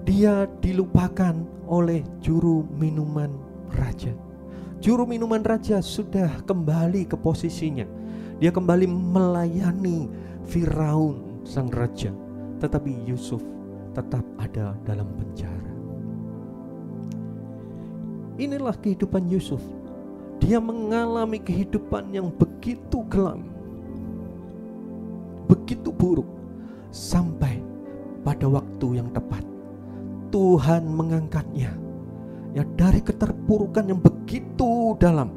C: Dia dilupakan oleh juru minuman raja. Juru minuman raja sudah kembali ke posisinya. Dia kembali melayani Firaun sang raja. Tetapi Yusuf tetap ada dalam penjara. Inilah kehidupan Yusuf. Dia mengalami kehidupan yang begitu kelam, begitu buruk, sampai pada waktu yang tepat Tuhan mengangkatnya. Ya, dari keterpurukan yang begitu dalam,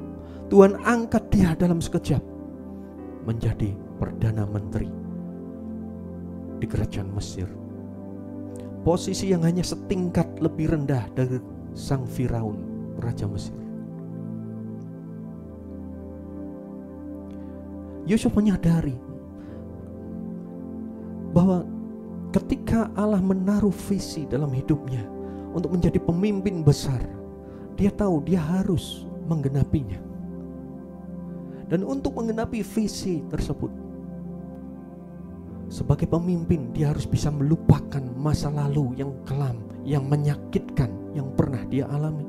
C: Tuhan angkat dia dalam sekejap menjadi Perdana Menteri di kerajaan Mesir. Posisi yang hanya setingkat lebih rendah dari sang Firaun, Raja Mesir. Yusuf menyadari bahwa ketika Allah menaruh visi dalam hidupnya untuk menjadi pemimpin besar, dia tahu dia harus menggenapinya. Dan untuk menggenapi visi tersebut, sebagai pemimpin dia harus bisa melupakan masa lalu yang kelam, yang menyakitkan yang pernah dia alami.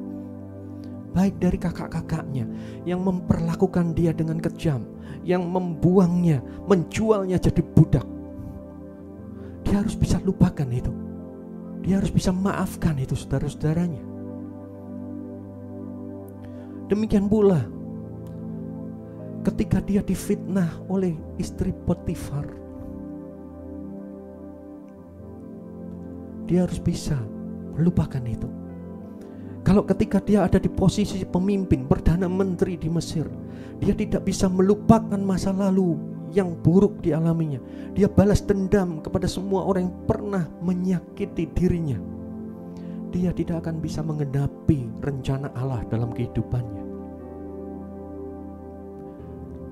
C: Baik dari kakak-kakaknya yang memperlakukan dia dengan kejam, yang membuangnya, menjualnya jadi budak. Dia harus bisa lupakan itu. Dia harus bisa maafkan itu saudara-saudaranya. Demikian pula ketika dia difitnah oleh istri Potifar, dia harus bisa melupakan itu. Kalau ketika dia ada di posisi pemimpin, Perdana Menteri di Mesir, dia tidak bisa melupakan masa lalu yang buruk dialaminya. Dia balas dendam kepada semua orang yang pernah menyakiti dirinya. Dia tidak akan bisa menggenapi rencana Allah dalam kehidupannya.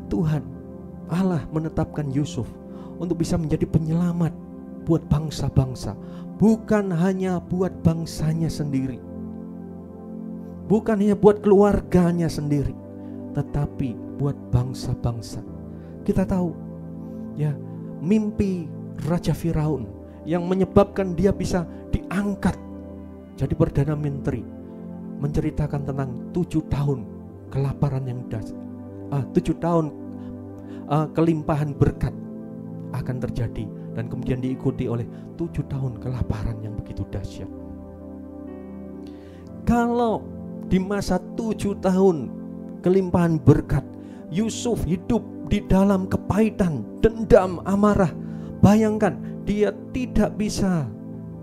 C: Tuhan, Allah menetapkan Yusuf untuk bisa menjadi penyelamat buat bangsa-bangsa. Bukan hanya buat bangsanya sendiri, bukan hanya buat keluarganya sendiri, tetapi buat bangsa-bangsa. Kita tahu ya, mimpi Raja Firaun yang menyebabkan dia bisa diangkat jadi Perdana Menteri menceritakan tentang 7 tahun kelaparan yang dahsyat. 7 tahun kelimpahan berkat akan terjadi, dan kemudian diikuti oleh 7 tahun kelaparan yang begitu dahsyat. Kalau di masa 7 tahun kelimpahan berkat, Yusuf hidup di dalam kepahitan, dendam, amarah, bayangkan dia tidak bisa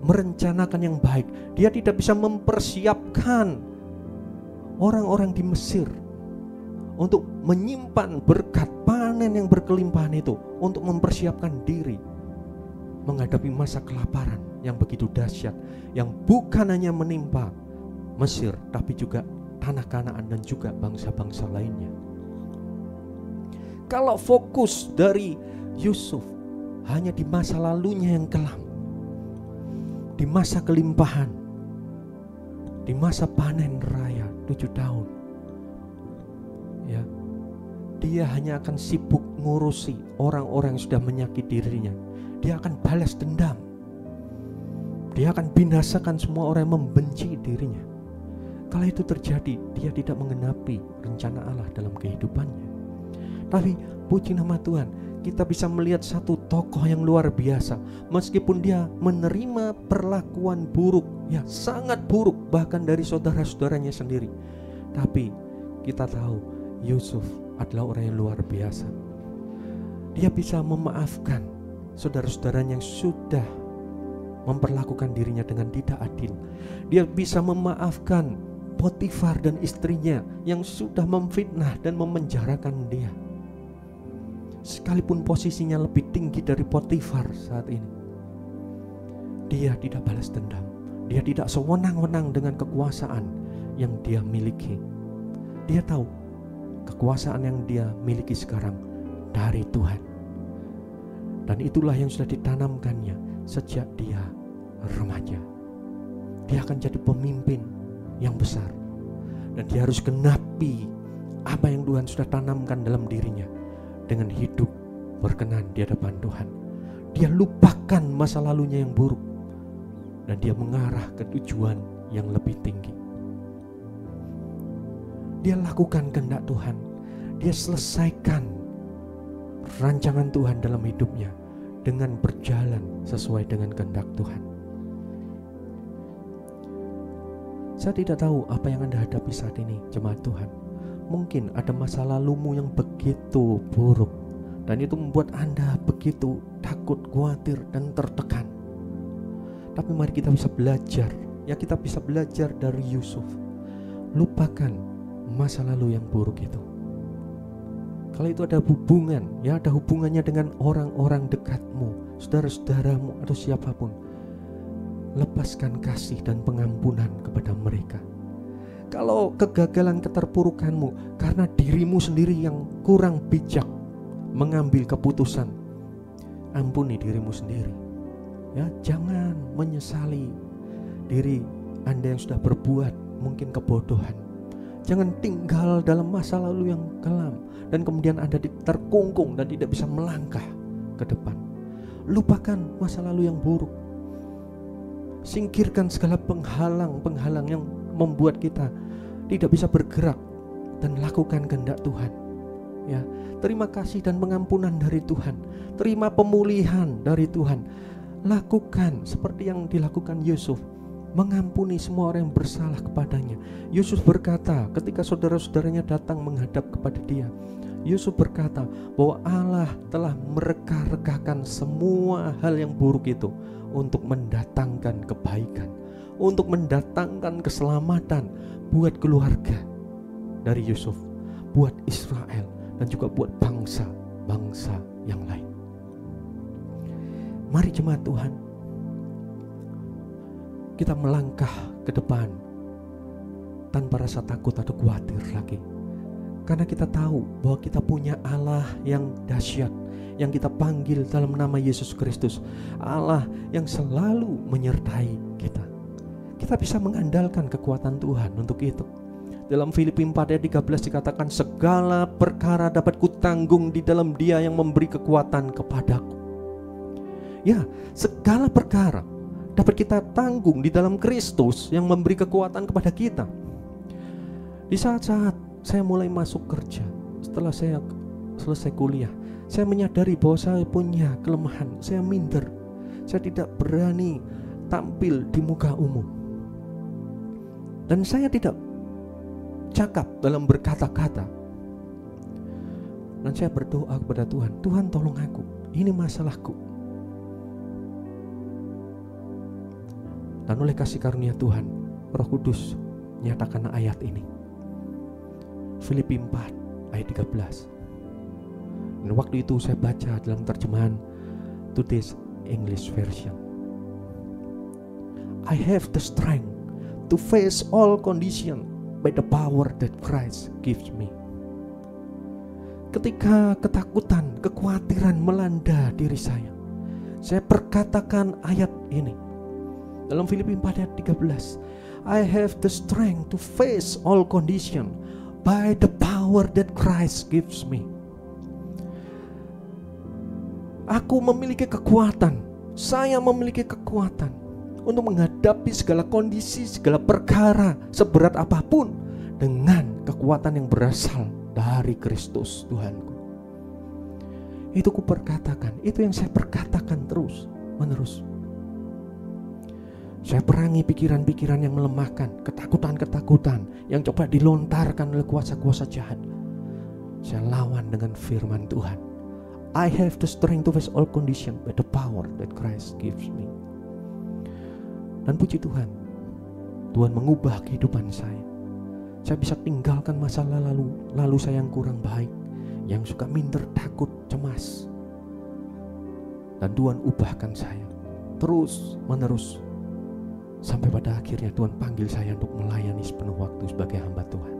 C: merencanakan yang baik. Dia tidak bisa mempersiapkan orang-orang di Mesir untuk menyimpan berkat panen yang berkelimpahan itu, untuk mempersiapkan diri menghadapi masa kelaparan yang begitu dahsyat, yang bukan hanya menimpa Mesir, tapi juga tanah Kanaan dan juga bangsa-bangsa lainnya. Kalau fokus dari Yusuf hanya di masa lalunya yang kelam, di masa kelimpahan, di masa panen raya 7 tahun, ya, dia hanya akan sibuk ngurusi orang-orang yang sudah menyakiti dirinya. Dia akan balas dendam. Dia akan binasakan semua orang yang membenci dirinya. Kalau itu terjadi, dia tidak menggenapi rencana Allah dalam kehidupannya. Tapi puji nama Tuhan, kita bisa melihat satu tokoh yang luar biasa. Meskipun dia menerima perlakuan buruk, ya sangat buruk, bahkan dari saudara-saudaranya sendiri, tapi kita tahu Yusuf adalah orang yang luar biasa. Dia bisa memaafkan saudara-saudaranya yang sudah memperlakukan dirinya dengan tidak adil. Dia bisa memaafkan Potifar dan istrinya yang sudah memfitnah dan memenjarakan dia. Sekalipun posisinya lebih tinggi dari Potifar saat ini, dia tidak balas dendam. Dia tidak sewenang-wenang dengan kekuasaan yang dia miliki. Dia tahu kekuasaan yang dia miliki sekarang dari Tuhan. Dan itulah yang sudah ditanamkannya sejak dia remaja. Dia akan jadi pemimpin yang besar, dan dia harus genapi apa yang Tuhan sudah tanamkan dalam dirinya dengan hidup berkenan di hadapan Tuhan. Dia lupakan masa lalunya yang buruk dan dia mengarah ke tujuan yang lebih tinggi. Dia lakukan kehendak Tuhan. Dia selesaikan rancangan Tuhan dalam hidupnya dengan berjalan sesuai dengan kehendak Tuhan. Saya tidak tahu apa yang Anda hadapi saat ini, jemaat Tuhan. Mungkin ada masa lalumu yang begitu buruk, dan itu membuat Anda begitu takut, khawatir, dan tertekan. Tapi mari kita bisa belajar, ya kita bisa belajar dari Yusuf. Lupakan masa lalu yang buruk itu. Kalau itu ada hubungan, ya ada hubungannya dengan orang-orang dekatmu, saudara-saudaramu atau siapapun, lepaskan kasih dan pengampunan kepada mereka. Kalau kegagalan, keterpurukanmu karena dirimu sendiri yang kurang bijak mengambil keputusan, ampuni dirimu sendiri. Ya, jangan menyesali diri Anda yang sudah berbuat mungkin kebodohan. Jangan tinggal dalam masa lalu yang kelam dan kemudian Anda terkungkung dan tidak bisa melangkah ke depan. Lupakan masa lalu yang buruk. Singkirkan segala penghalang-penghalang yang membuat kita tidak bisa bergerak dan lakukan kehendak Tuhan. Ya, terima kasih dan pengampunan dari Tuhan. Terima pemulihan dari Tuhan. Lakukan seperti yang dilakukan Yusuf, mengampuni semua orang yang bersalah kepadanya. Yusuf berkata ketika saudara-saudaranya datang menghadap kepada dia, Yusuf berkata bahwa Allah telah mereka-rekakan semua hal yang buruk itu untuk mendatangkan kebaikan, untuk mendatangkan keselamatan buat keluarga dari Yusuf, buat Israel, dan juga buat bangsa-bangsa yang lain. Mari jemaat Tuhan, kita melangkah ke depan tanpa rasa takut atau khawatir lagi. Karena kita tahu bahwa kita punya Allah yang dahsyat, yang kita panggil dalam nama Yesus Kristus. Allah yang selalu menyertai kita. Kita bisa mengandalkan kekuatan Tuhan untuk itu. Dalam Filipi 4 ayat 13 dikatakan, segala perkara dapat kutanggung di dalam Dia yang memberi kekuatan kepadaku. Ya, segala perkara dapat kita tanggung di dalam Kristus yang memberi kekuatan kepada kita. Di saat-saat saya mulai masuk kerja, setelah saya selesai kuliah, saya menyadari bahwa saya punya kelemahan. Saya minder, saya tidak berani tampil di muka umum, dan saya tidak cakap dalam berkata-kata. Dan saya berdoa kepada Tuhan, Tuhan tolong aku, ini masalahku. Dan oleh kasih karunia Tuhan, Roh Kudus nyatakan ayat ini, Filipi 4 ayat 13. Dan waktu itu saya baca dalam terjemahan Today's English Version. I have the strength to face all conditions by the power that Christ gives me. Ketika ketakutan, kekhawatiran melanda diri saya perkatakan ayat ini. Dalam Filipi 4 ayat 13, I have the strength to face all condition by the power that Christ gives me. Aku memiliki kekuatan, saya memiliki kekuatan untuk menghadapi segala kondisi, segala perkara, seberat apapun, dengan kekuatan yang berasal dari Kristus Tuhanku. Itu ku perkatakan, itu yang saya perkatakan terus menerus. Saya perangi pikiran-pikiran yang melemahkan, ketakutan-ketakutan yang coba dilontarkan oleh kuasa-kuasa jahat. Saya lawan dengan firman Tuhan. I have the strength to face all condition by the power that Christ gives me. Dan puji Tuhan, Tuhan mengubah kehidupan saya. Saya bisa tinggalkan masa lalu saya yang kurang baik, yang suka minder, takut, cemas. Dan Tuhan ubahkan saya terus menerus, sampai pada akhirnya Tuhan panggil saya untuk melayani sepenuh waktu sebagai hamba Tuhan.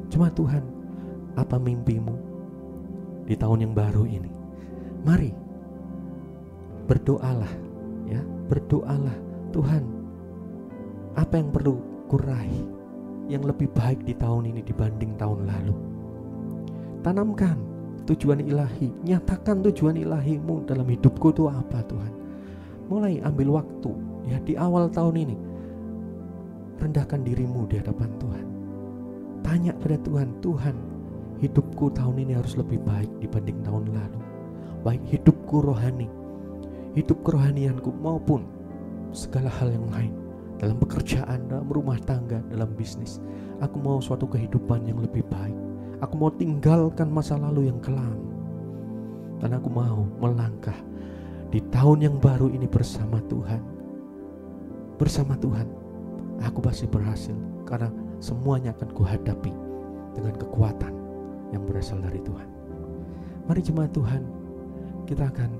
C: Jemaat Tuhan, apa mimpimu di tahun yang baru ini? Mari berdoalah, ya, berdoalah. Tuhan, apa yang perlu kuraih yang lebih baik di tahun ini dibanding tahun lalu? Tanamkan tujuan ilahi, nyatakan tujuan ilahimu dalam hidupku itu apa, Tuhan. Mulai ambil waktu, ya, di awal tahun ini, rendahkan dirimu di hadapan Tuhan. Tanya pada Tuhan, Tuhan, hidupku tahun ini harus lebih baik dibanding tahun lalu. Baik hidupku rohani, hidup kerohanianku, maupun segala hal yang lain. Dalam pekerjaan, dalam rumah tangga, dalam bisnis. Aku mau suatu kehidupan yang lebih baik. Aku mau tinggalkan masa lalu yang kelam. Dan aku mau melangkah di tahun yang baru ini bersama Tuhan. Bersama Tuhan, aku pasti berhasil, karena semuanya akan kuhadapi dengan kekuatan yang berasal dari Tuhan. Mari jemaat Tuhan, kita akan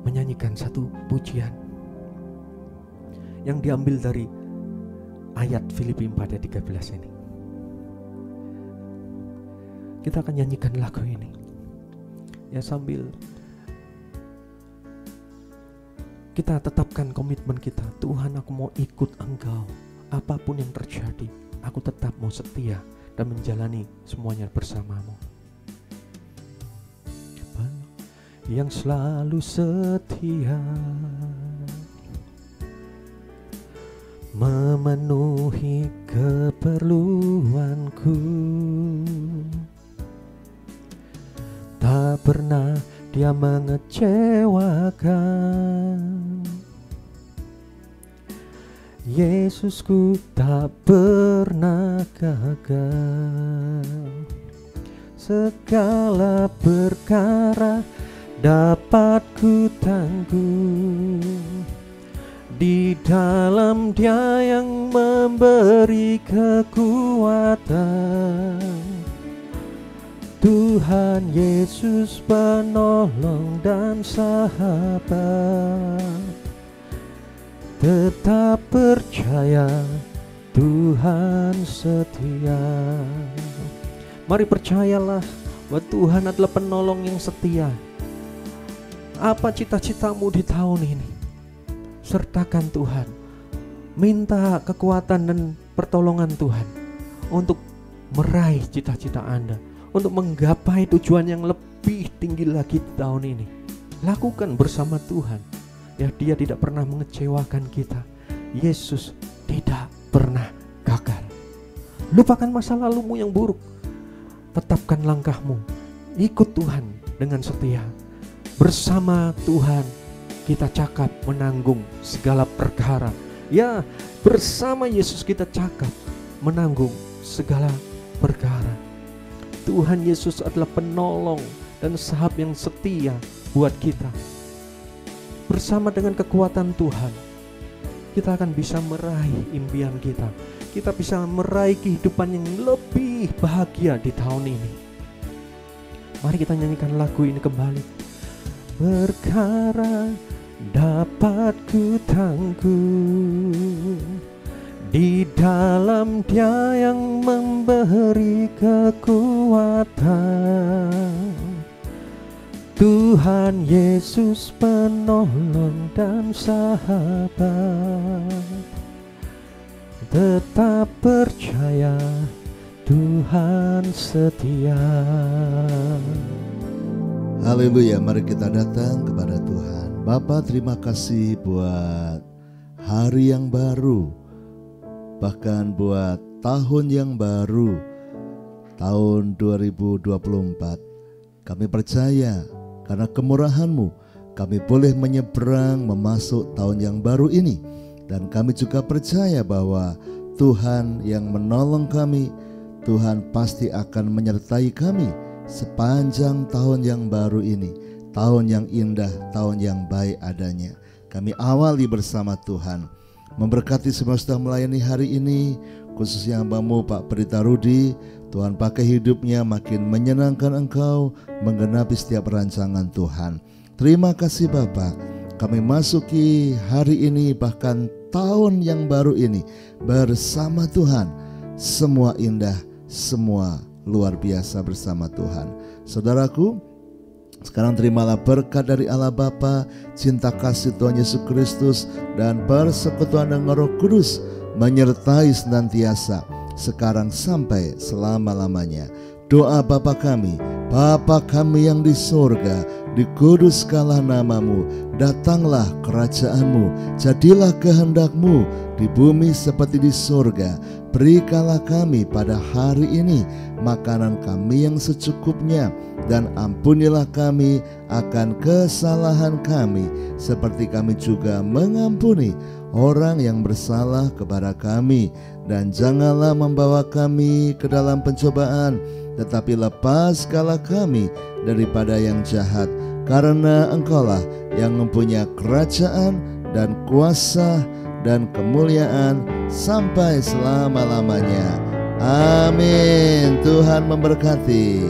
C: menyanyikan satu pujian yang diambil dari ayat Filipi 4 ayat 13 ini. Kita akan nyanyikan lagu ini, ya, sambil kita tetapkan komitmen kita. Tuhan, aku mau ikut Engkau, apapun yang terjadi, aku tetap mau setia dan menjalani semuanya bersamamu. Yang selalu setia, memenuhi keperluanku, tak pernah Dia mengecewakan. Yesusku tak pernah gagal. Segala perkara dapat ku tanggung di dalam Dia yang memberi kekuatan. Tuhan Yesus penolong dan sahabat, tetap percaya Tuhan setia. Mari percayalah bahwa Tuhan adalah penolong yang setia. Apa cita-citamu di tahun ini? Sertakan Tuhan. Minta kekuatan dan pertolongan Tuhan untuk meraih cita-cita Anda, untuk menggapai tujuan yang lebih tinggi lagi di tahun ini. Lakukan bersama Tuhan. Ya, Dia tidak pernah mengecewakan kita. Yesus tidak pernah gagal. Lupakan masa lalumu yang buruk. Tetapkan langkahmu. Ikut Tuhan dengan setia. Bersama Tuhan kita cakap menanggung segala perkara. Ya, bersama Yesus kita cakap menanggung segala perkara. Tuhan Yesus adalah penolong dan sahabat yang setia buat kita. Bersama dengan kekuatan Tuhan, kita akan bisa meraih impian kita. Kita bisa meraih kehidupan yang lebih bahagia di tahun ini. Mari kita nyanyikan lagu ini kembali. Perkara dapat ku tanggung di dalam Dia yang memberi kekuatan. Tuhan Yesus penolong dan sahabat. Tetap percaya Tuhan setia.
D: Haleluya, mari kita datang kepada Tuhan. Bapa, terima kasih buat hari yang baru, bahkan buat tahun yang baru, tahun 2024. Kami percaya karena kemurahan-Mu kami boleh menyeberang memasuk tahun yang baru ini. Dan kami juga percaya bahwa Tuhan yang menolong kami, Tuhan pasti akan menyertai kami sepanjang tahun yang baru ini. Tahun yang indah, tahun yang baik adanya. Kami awali bersama Tuhan, memberkati semua sudah melayani hari ini, khususnya hamba-Mu Pak Pendeta Rudi. Tuhan pakai hidupnya makin menyenangkan Engkau, menggenapi setiap rancangan Tuhan. Terima kasih Bapa. Kami masuki hari ini, bahkan tahun yang baru ini bersama Tuhan. Semua indah, semua luar biasa bersama Tuhan. Saudaraku, sekarang terimalah berkat dari Allah Bapa, cinta kasih Tuhan Yesus Kristus, dan persekutuan dengan Roh Kudus menyertai senantiasa sekarang sampai selama-lamanya. Doa Bapa kami yang di sorga, dikuduskanlah nama-Mu, datanglah kerajaan-Mu, jadilah kehendak-Mu di bumi seperti di sorga. Berikanlah kami pada hari ini makanan kami yang secukupnya, dan ampunilah kami akan kesalahan kami, seperti kami juga mengampuni orang yang bersalah kepada kami. Dan janganlah membawa kami ke dalam pencobaan, tetapi lepaskanlah kami daripada yang jahat, karena Engkaulah yang mempunyai kerajaan dan kuasa dan kemuliaan sampai selama-lamanya. Amin. Tuhan memberkati.